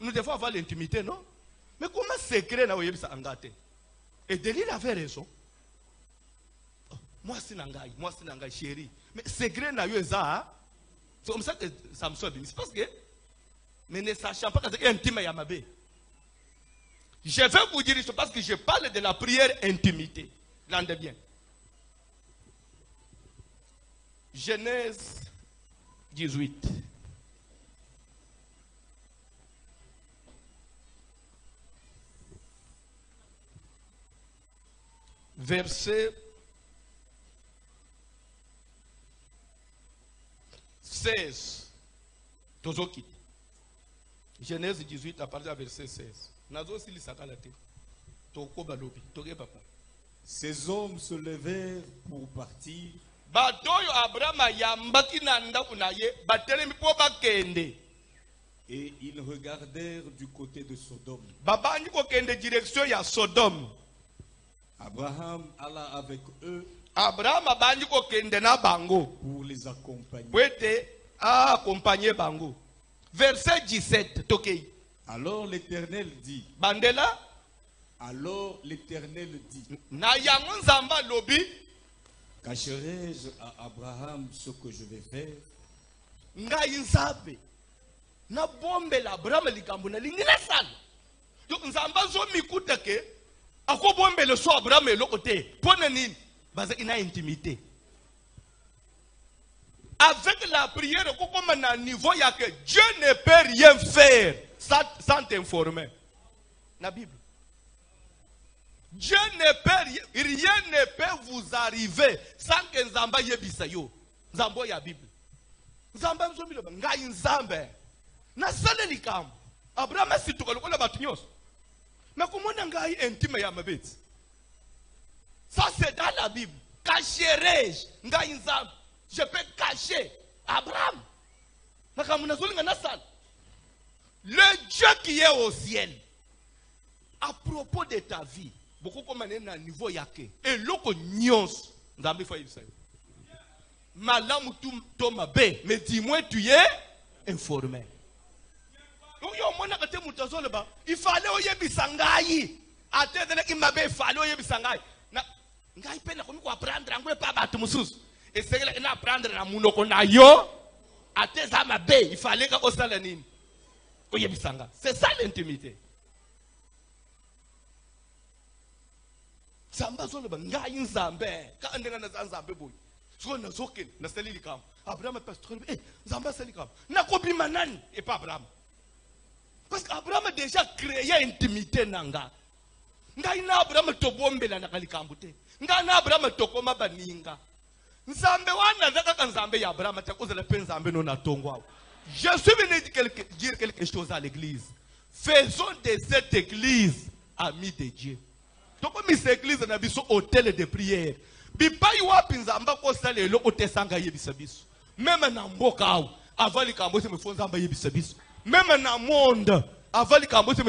nous devons avoir l'intimité, non? Mais comment secret na oyebisa angate? Et Delilah avait raison. Oh, moi c'est nangai chérie. Mais secret na yo ça. C'est comme ça que Samson a dit. C'est parce que mais ne sachant pas que c'est intime yamabe. Je vais vous dire ça parce que je parle de la prière intimité. L'entendez bien. Genèse 18. Verset 16. Genèse 18 à partir du verset 16. Ces hommes se levèrent pour partir. Et ils regardèrent du côté de Sodome. Abraham alla avec eux pour les accompagner. Verset 17. Alors l'Éternel dit. Alors l'Éternel dit. Cacherai-je à Abraham ce que je vais faire? Intimité. Avec la prière, niveau il y a que Dieu ne peut rien faire sans t'informer. La Bible. Dieu ne peut rien ne peut vous arriver sans que Nzamba yebisa yo. Nzambo ya Bible. Nzamba mzomilo ngai Nzambe. Na sale likam. Abraham situka lokola batunyos. Mais comment ngai intime ya mabeti? Ça c'est dans la Bible. Cacherai-je ngai Nzambe? Je peux cacher Abraham. Le Dieu qui est au ciel. À propos de ta vie, beaucoup comme un niveau yake. Et l'autre nyons. Nzambe faut y ça. Malam tombe, mais dis-moi tu es informé. Yo mona kate mutazole ba. Il fallait oyebisa ngai. Atedele imabe il fallait oyebisa ngai. Na ngai pena ko ko apprendre ngwe pa batu mususu. Et c'est que na apprendre na munoko na yo. Ateza mabe il fallait ka osala nini. Oyebisa ngai. C'est ça l'intimité. Samba zole ba ngai nzambe. Ka ndenga na nzambe boy. So na zoken na selili kam. Abraham pasteur nzambe selili kam. Na kobima nani et pas Abraham. Parce qu'Abraham a déjà créé intimité nanga. Ngai na Abraham to bombela na kalikambu te. Ngai na Abraham to koma baninga. Nzambe wana zaka ka nzambe ya Abraham ta kozela pe nzambe no na tongo. Je suis venu dire quelque chose à l'église. Faisons de cette église amis de Dieu. Donc comme cette église na biso hôtel de prière. Bipa wapi nzamba ko salelo otesanga yebisa biso. Même na mboka avant likambo se me font nzamba yebisa biso. Même dans le monde, avant les Cambodges, je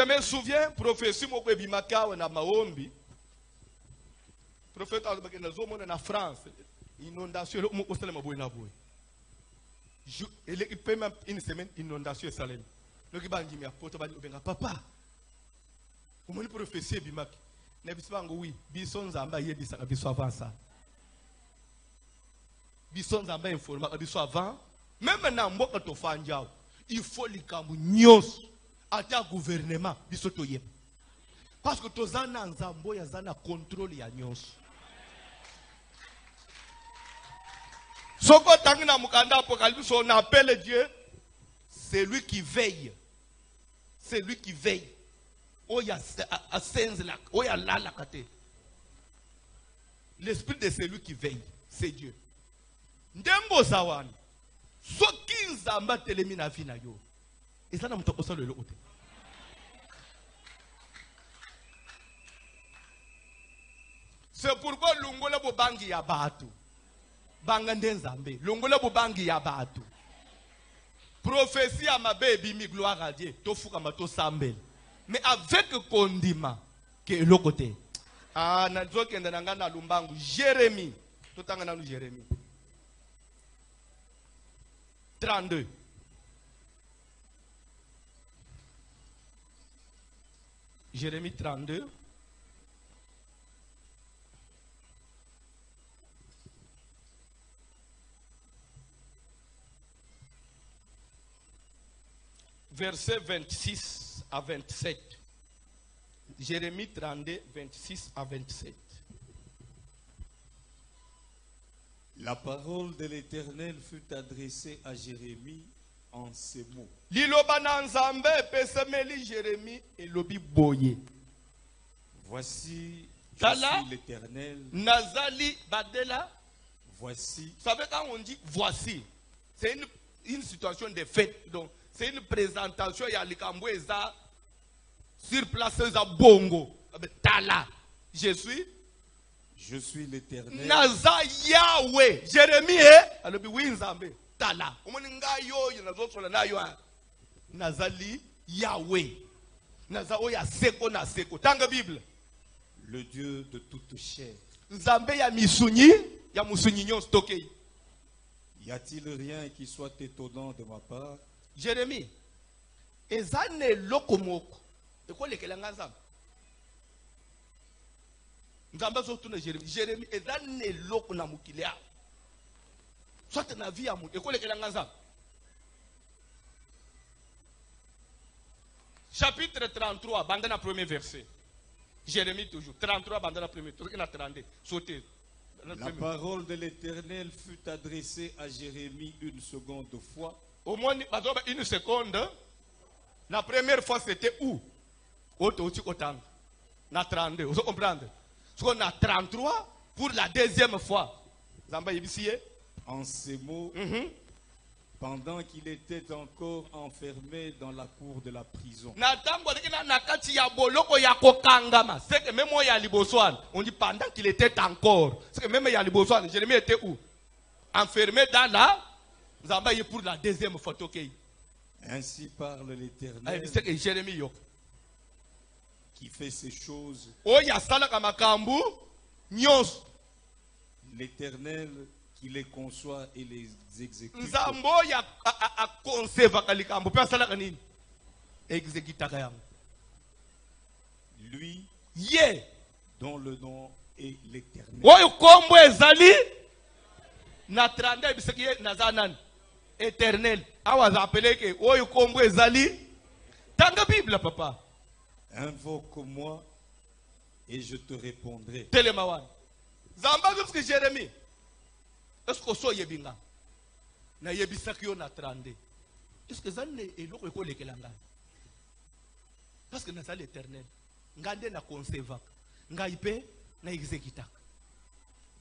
me souviens, professeur Mokwe na Maombi, prophète en France, inondation, il peut même une semaine, inondation Salem. Le qui dit, papa, comment le professeur Bimaki, oui, bison zamba yebisa biso avant ça. Bison zamba informa biso avant même na mboka to fanjao il faut likambu nyos ata gouvernement biso to yeba parce que tozana nzambo ya zana contrôle ya nyos soko tangina mukanda apocalypse on appelle Dieu c'est lui qui veille oya asenzela oya lala kate l'esprit de celui qui veille c'est Dieu. Ndembo zawan soki nzamba telemi na vi na yo ezana muto osalo lelo ote c'est pourquoi longola bobangi ya batu banga ndenzambe longola bobangi ya batu prophétie à ma baby mi gloire à Dieu tofuka mato sambel mais avec kondima que le côté ah na nzokenda nanga na lumbangu Jérémie totanga na Jérémie 32. Jérémie 32. Versets 26 à 27. Jérémie 32, 26 à 27. La parole de l'Éternel fut adressée à Jérémie en ces mots. Voici, je suis l'Éternel. Nazali Badela. Voici. Vous savez quand on dit voici, c'est une situation de fait. Donc c'est une présentation. Il y a les Cambouéza sur place à Bongo. Tala. Je suis l'Éternel. Naza Yahweh. Jérémie est. Alors oui Nzambe. Tala. Nazali Yahweh. Naza oya seko na seko. Tanga Bible. Le Dieu de toute chair. Nzambe ya misunyi. Ya musunyi nyon stocké. Y a-t-il rien qui soit étonnant de ma part? Jérémie. Ezane lokomoko. Et quoi les kelanga Nzambe? Nzambe zotuna Jérémie. Jérémie ezane loko na mukilea. Soit na vie à mon. Et quoi les kelanga Nzambe? Chapitre 33, bandana premier verset. Jérémie toujours. 33, bandana premier. Tout ce 32. Sautez. La parole de l'Éternel fut adressée à Jérémie une seconde fois. Au moins une seconde. La première fois c'était où? Au Otang. Na 32. Vous comprenez? Parce qu'on a 33 pour la deuxième fois. Zamba Yebisiye. En ces mots, pendant qu'il était encore enfermé dans la cour de la prison. C'est que même moi, on dit pendant qu'il était encore. C'est que même Jérémie était où? Enfermé dans la Zamba pour la deuxième fois. Ainsi parle l'Éternel qui fait ces choses. L'Éternel qui les conçoit et les exécute. Nzambo ya a conserva kalikambo pe asala kanini exécuta yango. Lui Ye dont le nom est l'Éternel. oyo kombo ezali na 30 biseki ye nazanan éternel awa appelé que oyo kombo ezali tanga Bible papa. Invoque-moi et je te répondrai. Telemawan Zamba que Jérémie est-ce que so yebinga na yebisaki yo na 30 est-ce que zanne eloko ekolekelanga parce que nazali éternel ngande na conserva ngai pe na exécuta.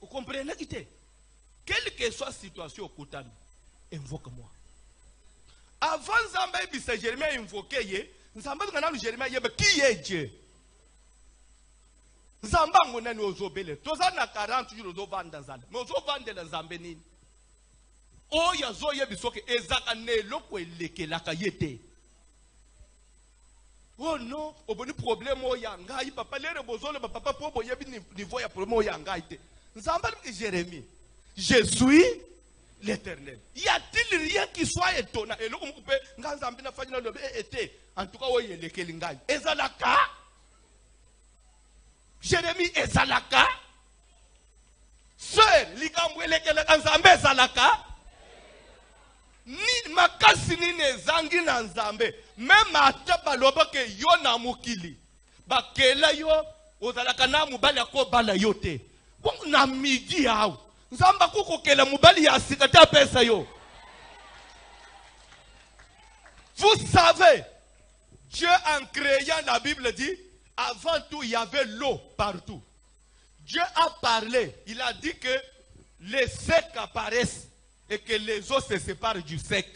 Vous comprenez qui quelle que soit la situation okutami invoque-moi. Avant Zamba ebisa Jérémie invoqué ye Nzamba ngana Jérémie yeba qui est Dieu. Nzamba ngonani ozobele toza na 40 jours ozovanda nzala mais ozovandela Nzambe nini oyo azoyebisoke ezaka neloko elekelaka ye te. Oh non, oboni problème oya ngai papa lere bozole papa po boyebi niveau ya problème oya ngai te. Nzamba Jérémie, je suis l'Éternel. Y a-t-il rien qui soit étonnant? Et là, on peut Nzambe na fanya lobe été. En tout cas, oye elekeli ngai. Ezalaka Jérémie ezalaka sœur likambo elekele Nzambe ezalaka ni makasi ni nezangi na Nzambe même ata baloba ke yo na mukili bakela yo ozalaka na mubali ko bala yo te bon na midi awo Nzamba kokokela mubali ya sikata pesa yo. Vous savez, Dieu en créant la Bible dit avant tout il y avait l'eau partout. Dieu a parlé, il a dit que les secs apparaissent et que les eaux se séparent du sec.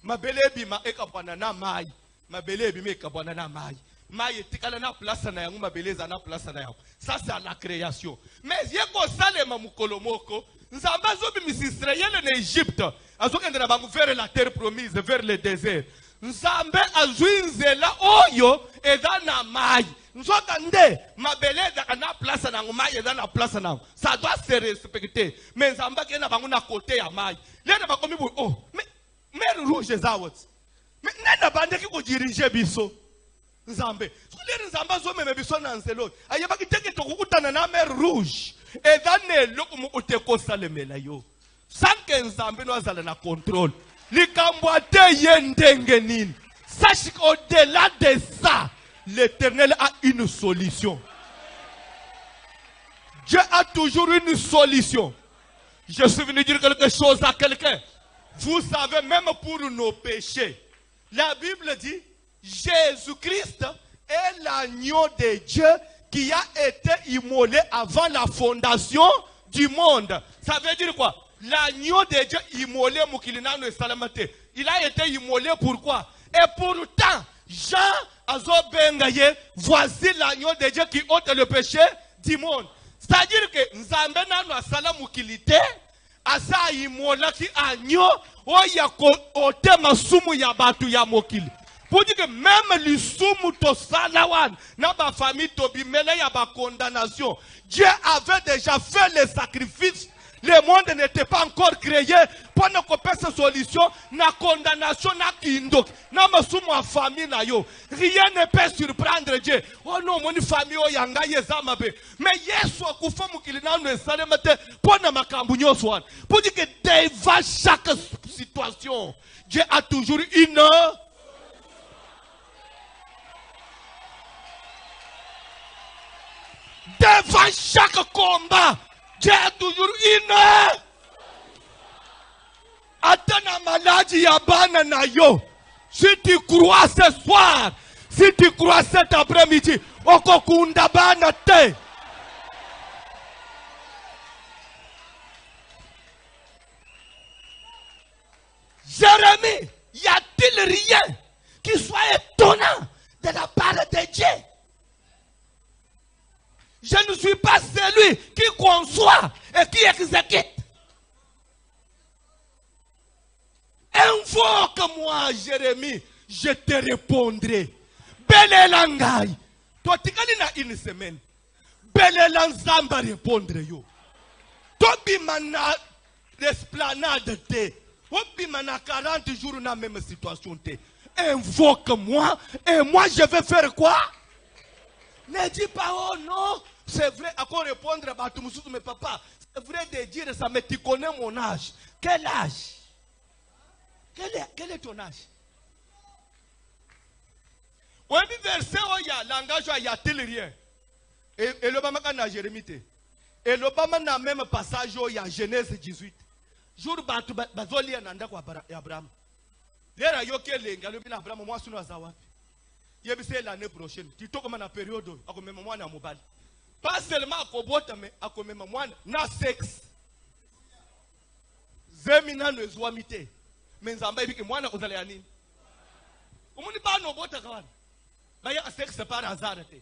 Mabele bima ekapwana na mai. Mabele bima ekapwana na mai. Mai etikala na place na yango mabele za na place na yango. Ça c'est à la création. Mais yeko salema mukolo moko, Nzamba zo bi Israël en Égypte, azokendela bangu vers la terre promise, vers le désert. Nzambe azwinzela oyo eza na mai. Nzoka nde mabele za na place na mai eza na place na. Ça doit se respecter. Mais Nzamba kena bangu na côté ya mai. Lena bakomi bu oh, mais mer rouge eza what? Mais nena bande ki ko diriger biso. Nzambe. Soulere Nzamba zo meme biso na nzelo. Ayeba kiteke tokukutana na mer rouge. Eza ne loko mu uteko salemela yo. Sanke Nzambe no azala na contrôle. Likambo ate yendenge nini. Sache qu'au-delà de ça, l'Éternel a une solution. Dieu a toujours une solution. Je suis venu dire quelque chose à quelqu'un. Vous savez, même pour nos péchés, la Bible dit, Jésus-Christ est l'agneau de Dieu qui a été immolé avant la fondation du monde. Ça veut dire quoi? L'agneau de Dieu immolé, Moukilinano et Salamate. Il a été immolé pourquoi? Et pourtant, Jean Azobengaye, voici l'agneau de Dieu qui ôte le péché du monde. C'est-à-dire que Nzambe nano asala mukilite, asa imola ki agneau, oya ko ote masumu ya batu ya mokili. Pour dire que même l'isumu to salawan, na ba famille to bimele ya ba condamnation. Dieu avait déjà fait le sacrifice. Le monde n'était pas encore créé pour ne pas cette solution, na condamnation, na kindok, na masumu a famille na yo. Rien ne peut surprendre Dieu. Oh non, mon famille o yanga yezamabe. Mais Yesu akufa mukilina no esalemate pour na makambu nyoswan. Pour dire que devant chaque situation, Dieu a toujours une devant chaque combat. Dieu a toujours une. Atana maladie yabana na yo. Si tu crois ce soir, si tu crois cet après-midi, okokunda bana te. Jérémie, y a-t-il rien qui soit étonnant de la part de Dieu? Je ne suis pas celui qui conçoit et qui exécute. Invoque-moi, Jérémie, je te répondrai. Belelangai. Toi, tu as une semaine. Belelanzamba répondre yo. Tobi mana d'esplanade. Obimana 40 jours dans la même situation. Invoque-moi et moi je vais faire quoi? Ne dis pas oh non, c'est vrai, à quoi répondre à Batoumoussou, mais papa, c'est vrai de dire ça, mais tu connais mon âge. Quel âge? Quel est ton âge? Oui, verset où il y a langage, il y a-t-il rien? Et le Bama na Jérémie. Et le Bama na même passage où il y a Genèse 18. Jour batu bazoli ananda kwa Abraham. Lera yoke lenga le bina Abraham moi sunu azawapi. Yebise l'année prochaine. Tu to comme na période akomema mwana mobali. Pas seulement akobota mais akomema mwana na sexe. Zemina no zwamite. Menzamba ibiki mwana kozala ya nini? Umuni ba no bota kawana. Baya sexe par hasard te.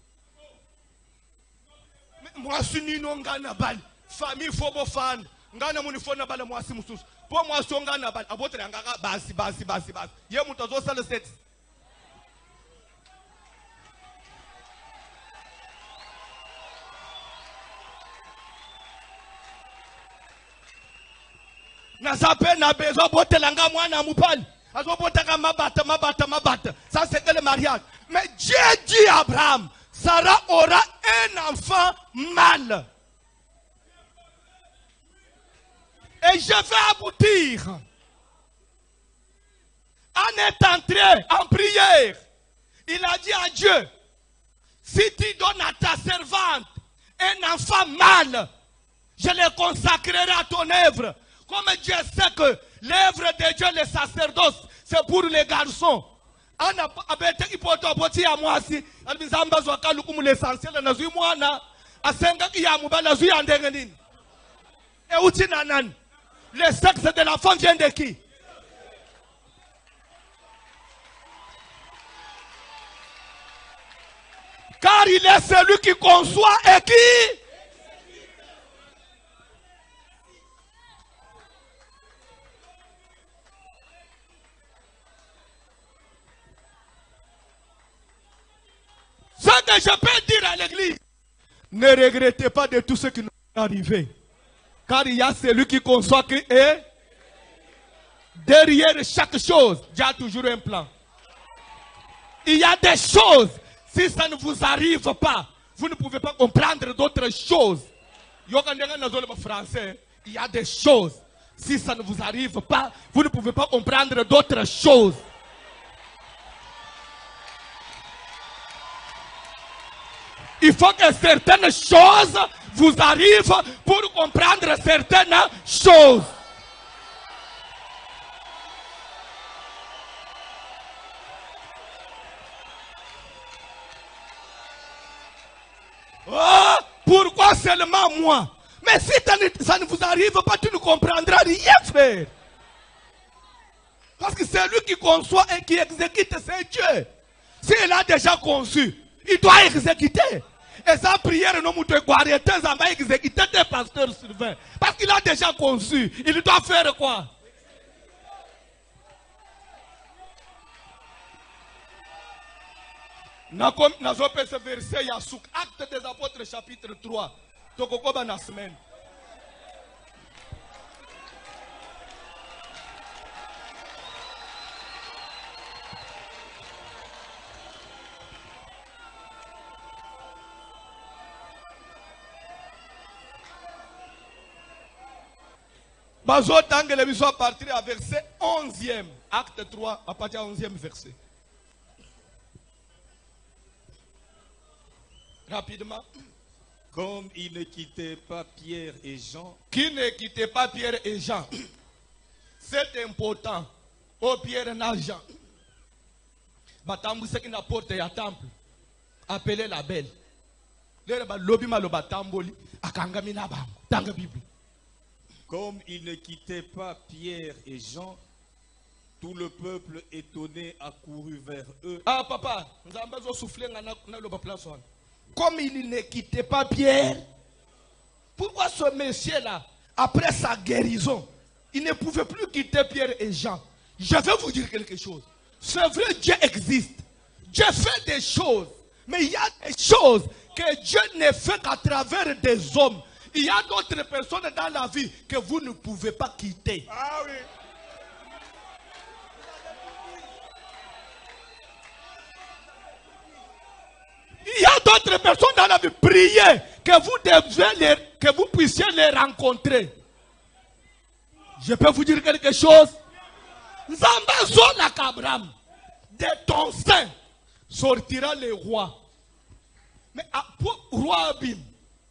Moi suni no ngana bali. Famille fobo fan. Ngana munifona bala mwasi mususu. Po mwasi ngana bali. Abotre ngaka basi. Ye mutazo sale sexe. Na sape na bezo bote langa mwana mupali. Azo bote ka mabata. Ça c'était le mariage. Mais Dieu dit à Abraham, Sarah aura un enfant mâle. Et je vais aboutir. En étant entré en prière, il a dit à Dieu, si tu donnes à ta servante un enfant mâle, je le consacrerai à ton œuvre. Comme Dieu sait que l'œuvre de Dieu, le sacerdoce, c'est pour les garçons. Le sexe de la femme vient de qui? Car il est celui qui conçoit et qui? Ce que je peux dire à l'église, ne regrettez pas de tout ce qui nous est arrivé. Car il y a celui qui conçoit et derrière chaque chose, il y a toujours un plan. Il y a des choses, si ça ne vous arrive pas, vous ne pouvez pas comprendre d'autres choses. Français, il y a des choses, si ça ne vous arrive pas, vous ne pouvez pas comprendre d'autres choses. Il faut que certaines choses vous arrivent pour comprendre certaines choses. Oh, pourquoi seulement moi? Mais si ça ne vous arrive pas, tu ne comprendras rien, frère. Parce que c'est lui qui conçoit et qui exécute, c'est Dieu. S'il a déjà conçu, il doit exécuter. Et sa prière non mouté quoi arrêter ça va exécuter des pasteurs Sylvain parce qu'il a déjà conçu, il doit faire quoi? Na zo pe ce verset ya souk Actes des Apôtres chapitre 3. Tokokoba na semaine. Bazo tangele biso à partir à verset 11e. Acte 3 à partir du 11e verset. Rapidement. Comme il ne quittait pas Pierre et Jean. Qui ne quittait pas Pierre et Jean. C'est important. Oh Pierre et Jean. Batambu c'est qui n'a porte à temple. Appelez la belle. Le lobi malo batamboli akangami na bango. Tanga Bible. Comme il ne quittait pas Pierre et Jean, tout le peuple étonné accourut vers eux. Ah papa, nous avons soufflé dans le place. Comme il ne quittait pas Pierre, pourquoi ce monsieur-là, après sa guérison, il ne pouvait plus quitter Pierre et Jean? Je vais vous dire quelque chose. C'est vrai, Dieu existe. Dieu fait des choses. Mais il y a des choses que Dieu ne fait qu'à travers des hommes. Il y a d'autres personnes dans la vie que vous ne pouvez pas quitter. Ah oui. Il y a d'autres personnes dans la vie. Priez que vous puissiez les rencontrer. Je peux vous dire quelque chose. Abraham, de ton sein sortira le roi. Mais pour roi Abim,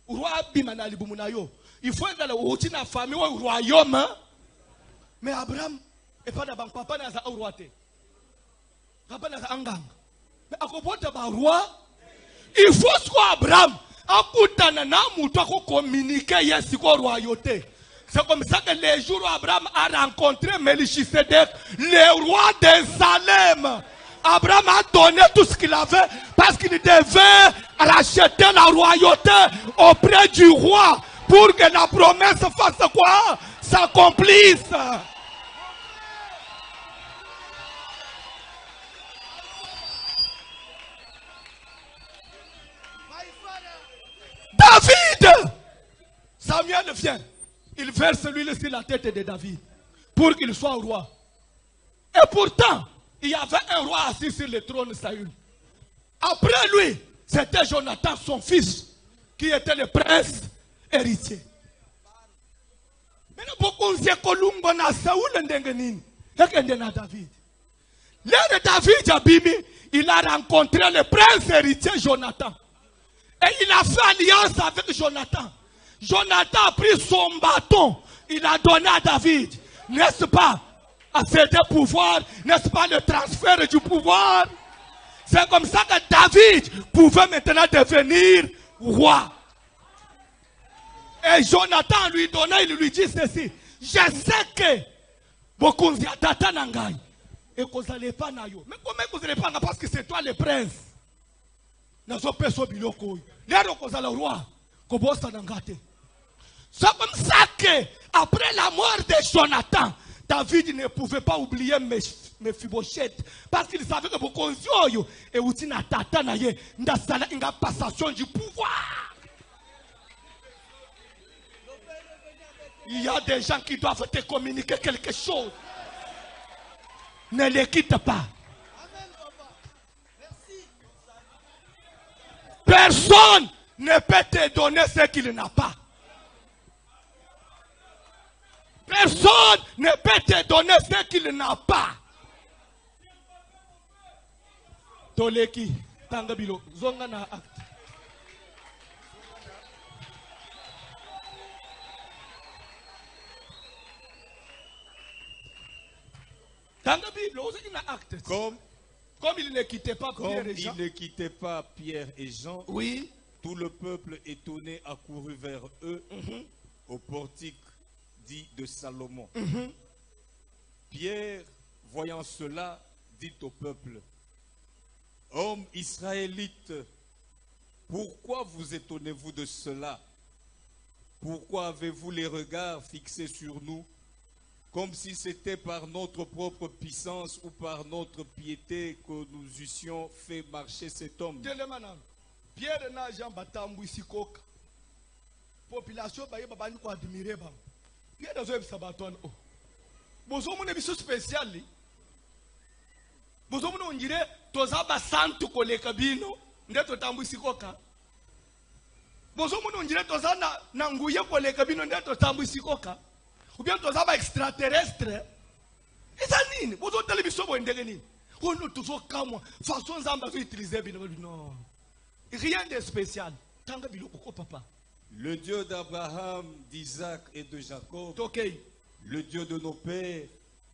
il faut que la famille au royaume. Mais Abraham n'est pas dans papa n'a pas roi. Papa n'a pas angang. Mais à quoi roi? Il faut que Abraham a communiqué ici au royauté. C'est comme ça que les jours où Abraham a rencontré Melchisedec, le roi de Salem. Abraham a donné tout ce qu'il avait parce qu'il devait racheter la royauté auprès du roi pour que la promesse fasse quoi? S'accomplisse. David! Samuel vient. Il verse l'huile sur la tête de David pour qu'il soit roi. Et pourtant, il y avait un roi assis sur le trône Saül. Après lui, c'était Jonathan, son fils, qui était le prince héritier. Mais beaucoup de Columbo na Saül ndengenini. David. L'heure de David Abimi, il a rencontré le prince héritier Jonathan. Et il a fait alliance avec Jonathan. Jonathan a pris son bâton, il a donné à David. N'est-ce pas? À céder pouvoir, n'est-ce pas le transfert du pouvoir? C'est comme ça que David pouvait maintenant devenir roi. Et Jonathan lui donnait, il lui dit ceci. Je sais que beaucoup de tata nangai. Et que vous n'allez pas nayo. Mais comment vous n'allez pas? Parce que c'est toi le prince. Nous sommes personne biloko. L'air que vous allez au roi. Que vous n'allez c'est comme ça que, après la mort de Jonathan, David ne pouvait pas oublier Mephibosheth. Parce qu'il savait que pour qu'on et aussi na tata na ye, une passation du pouvoir. Il y a des gens qui doivent te communiquer quelque chose. Ne les quitte pas. Personne ne peut te donner ce qu'il n'a pas. Personne ne peut te donner ce qu'il n'a pas. Toleki, Tangabilo, Zongana acte. Tangabilo, acte. Comme il ne quittait pas Pierre et Jean. Il ne quittait pas Pierre et Jean. Oui. Tout le peuple étonné accourut vers eux au portique dit de Salomon. Pierre, voyant cela, dit au peuple: Hommes israélites, pourquoi vous étonnez-vous de cela? Pourquoi avez-vous les regards fixés sur nous, comme si c'était par notre propre puissance ou par notre piété que nous eussions fait marcher cet homme? Pierre n'a Jean Batambu Sikoka. Population baye babani ko admirer ba. Pierre dans un sabaton. Bozo mo ne biso spécial li. Bozo mo on dirait toza ba santu ko le kabino ndeto tambu sikoka. Bozo mo on dirait toza na nguye ko le kabino ndeto tambu sikoka. Ou bien toza ba extraterrestre. Eza nini? Bozo tele biso bo ndenge nini? On tozo kamwa façon zamba zo utiliser bino non. Rien de spécial. Papa. Le Dieu d'Abraham, d'Isaac et de Jacob, le Dieu de nos pères,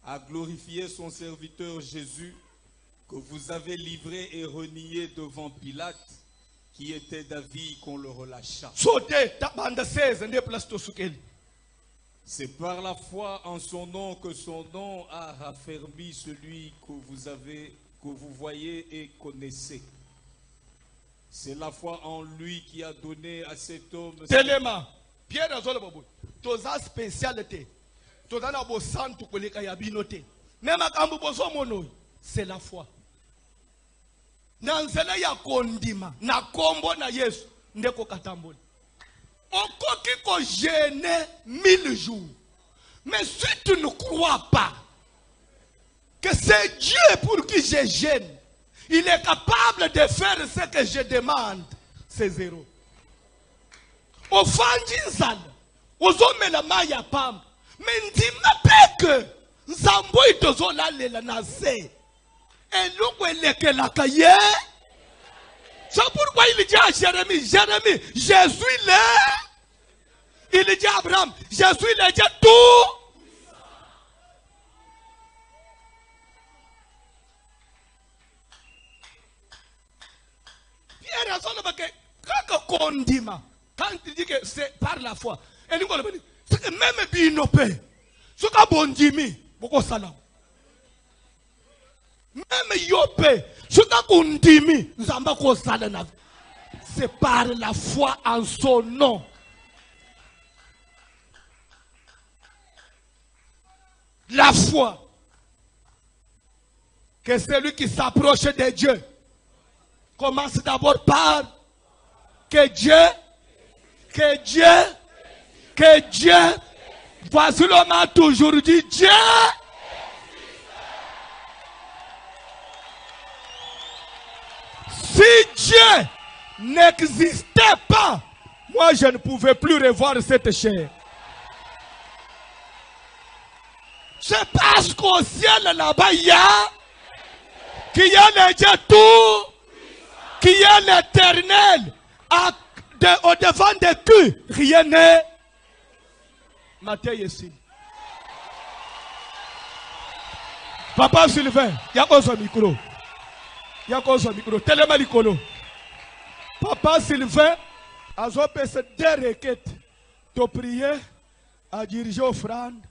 a glorifié son serviteur Jésus, que vous avez livré et renié devant Pilate, qui était d'avis qu'on le relâcha. C'est par la foi en son nom que son nom a raffermi celui que vous voyez et connaissez. C'est la foi en lui qui a donné à cet homme. Téléma. Pierre Azole Bobo. Toza spécialité. Toza na bo santu koleka ya binote. Même akambu bozo mono. C'est la foi. Na nzela ya kondima na kombo na Yesu ndeko katamboli. Okoki ko gêner 1000 jours. Mais si tu ne crois pas que c'est Dieu pour qui je gêne, il est capable de faire ce que je demande, c'est zéro. Au Fandinzal, aux hommes la maya pam, mais ndima peke, nzambo itozola lela nase, et l'oué leke la kaye. C'est pourquoi il dit à Jérémie, Jérémie, Jésus l'est. Il dit à Abraham, Jésus l'est déjà tout. Pierre a son que quand on dit, quand il dit que c'est par la foi, et nous allons dire, c'est que même binopé, ce qu'a bon dimi, beaucoup salam. Même yopé, ce qu'a bon dimi, zamba ko salam. C'est par la foi en son nom. La foi. Que celui qui s'approche de Dieu commence d'abord par que Dieu, voici l'homme a toujours dit Dieu. Si Dieu n'existait pas, moi je ne pouvais plus revoir cette chair. C'est parce qu'au ciel là-bas, il y a le Dieu tout, qui est l'éternel, au devant de qui rien n'est. Matthieu ici. Papa Sylvain, il y a quoi son micro? Il y a quoi son micro? Tellement l'icolo. Papa Sylvain, a fait deux requêtes. Tu prier à diriger offrande.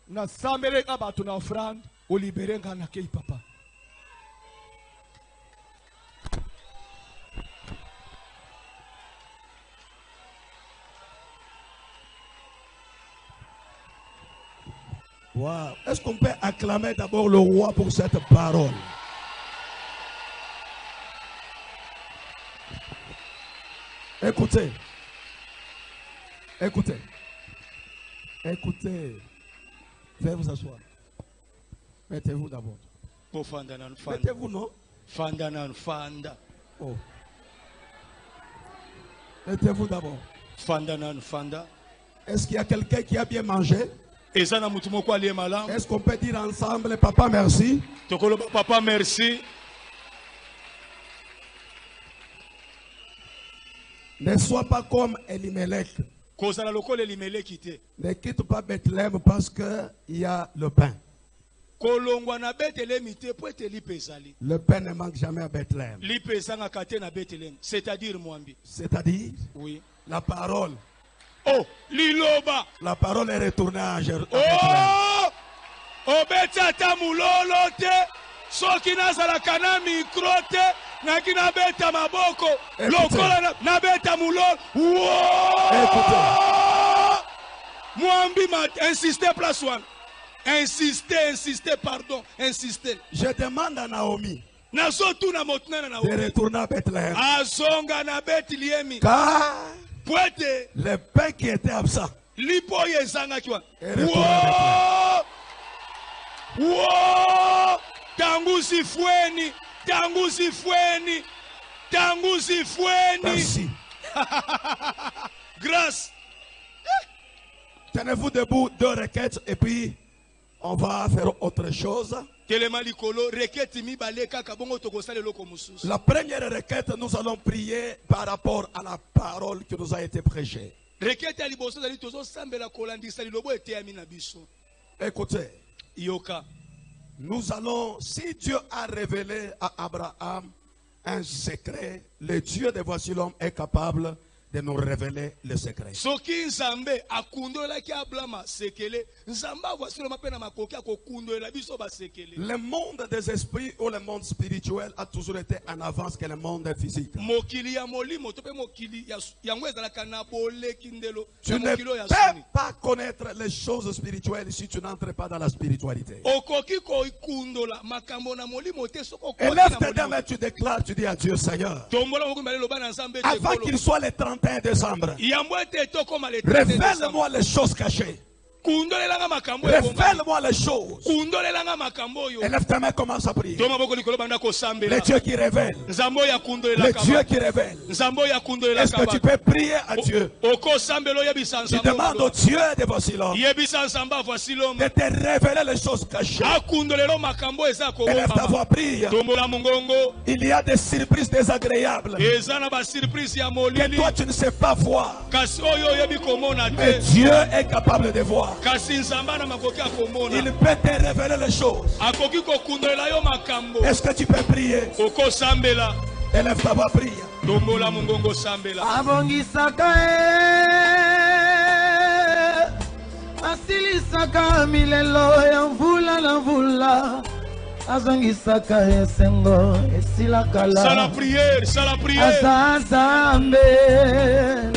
Na samere ka batu na offrande. Ou libérer na kei papa. Wow. Est-ce qu'on peut acclamer d'abord le roi pour cette parole? Écoutez. Écoutez. Écoutez. Veuillez vous asseoir. Mettez-vous d'abord. Mettez-vous, non? Fanda. Oh. Mettez-vous d'abord. Fanda. Est-ce qu'il y a quelqu'un qui a bien mangé? Est-ce qu'on peut dire ensemble, papa, merci? Papa, merci. Ne sois pas comme Elimelech. Ne quitte pas Bethléem parce qu'il y a le pain. Le pain ne manque jamais à Bethléem. C'est-à-dire, Mwambi. C'est-à-dire? Oui. La parole. Oh, Liloba. La parole est retournée à Jérusalem. Oh, Obetata Moulolote. Sokina Zalakana Mikrote. Nakina Beta Maboko. Lokola Nabeta Moulol. Mwambi mat. Insistez, place one. Insistez, pardon. Insistez. Je demande à Naomi de retourner à Bethléem. Car le pain qui était absent est retourné à Bethléem. Tangusi Foueni. Merci. Grâce. Tenez-vous debout, deux requêtes et puis on va faire autre chose. La première requête, nous allons prier par rapport à la parole qui nous a été prêchée. Écoutez, nous allons, si Dieu a révélé à Abraham un secret, le Dieu de voici l'homme est capable de nous révéler le secret. Le monde des esprits ou le monde spirituel a toujours été en avance que le monde physique. Tu ne peux pas connaître les choses spirituelles si tu n'entres pas dans la spiritualité. Et lève tes mains et tu déclares, tu dis à Dieu, Seigneur, avant qu'il soit le 31 31 décembre. Révèle-moi les choses cachées. Révèle-moi les choses. Et lève ta main, commence à prier. Le Dieu qui révèle. Le Dieu qui révèle. Est-ce que tu peux prier à Dieu? Tu demandes au Dieu de Voici-l'homme de te révéler les choses cachées. Élève ta voix, prie. Il y a des surprises désagréables que toi tu ne sais pas voir. Mais Dieu est capable de voir. Il peut te révéler les choses. Est-ce que tu peux prier? Élève ta voix, prie. Asilisaka milelo ya mvula na mvula azongisaka esengo esilakala. C'est la prière, c'est la prière. Azazambe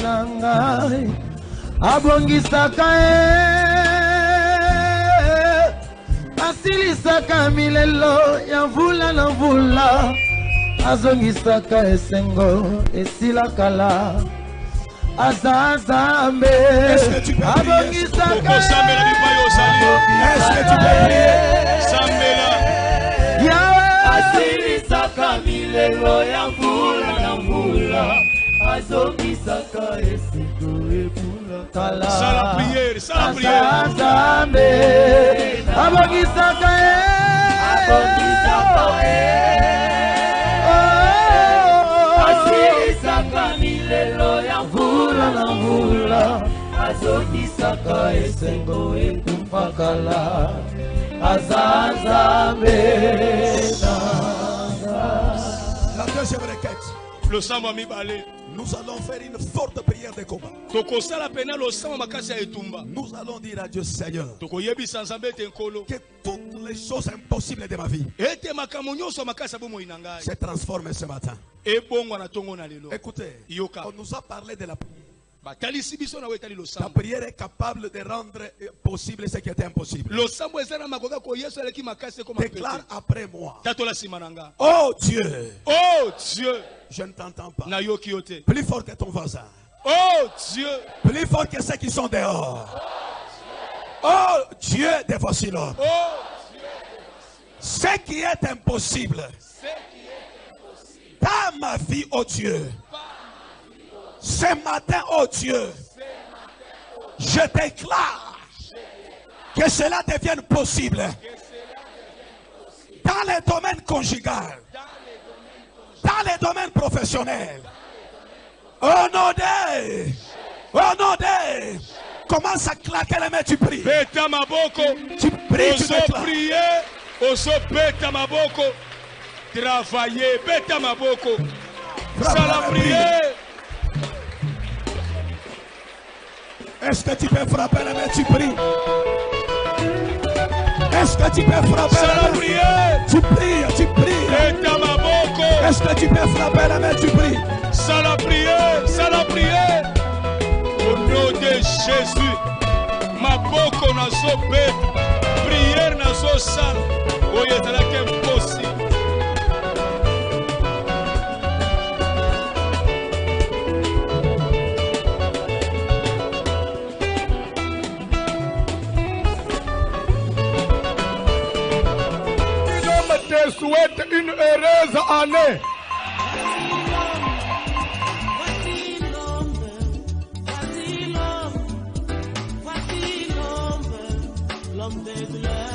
nangai abongisaka asilisaka milelo ya mvula na mvula azongisaka esengo esilakala. Azazambe abongisaka. Est-ce que tu peux prier? Asilisaka milelo ya mvula na mvula azongisaka esengo esilakala. C'est la prière, c'est la prière. Azazambe abongisaka asilisaka milelo ya mvula na mvula azongisaka esengo ekumpakala. Azazambe. La deuxième requête. Le sang va m'y baler. Nous allons faire une forte prière de combat. Nous allons dire à Dieu, Seigneur, que toutes les choses impossibles de ma vie se transforment ce matin. Écoutez, on nous a parlé de la prière. La prière est capable de rendre possible ce qui était impossible. Déclare après moi. Oh Dieu. Oh Dieu. Je ne t'entends pas. Plus fort que ton voisin. Oh Dieu. Plus fort que ceux qui sont dehors. Oh Dieu de Voici-l'homme. Ce qui est impossible dans ma vie, oh Dieu. Ce matin, oh Dieu, je déclare que cela devienne possible dans les domaines conjugal, dans les domaines professionnels. Au nom de, commence à claquer les mains, tu pries. Tu pries, tu déclares. Travailler, beta maboko. C'est la prière. Est-ce que tu peux frapper la main, tu pries? Est-ce que tu peux frapper la main? Tu pries, tu pries. Est-ce que tu peux frapper la main, tu pries? C'est la prière, c'est la prière. Au nom de Jésus, ma boko na so be, prière na so sal. Oye, c'est là qu'est possible. Souhaite une heureuse année. Voici l'homme de gloire.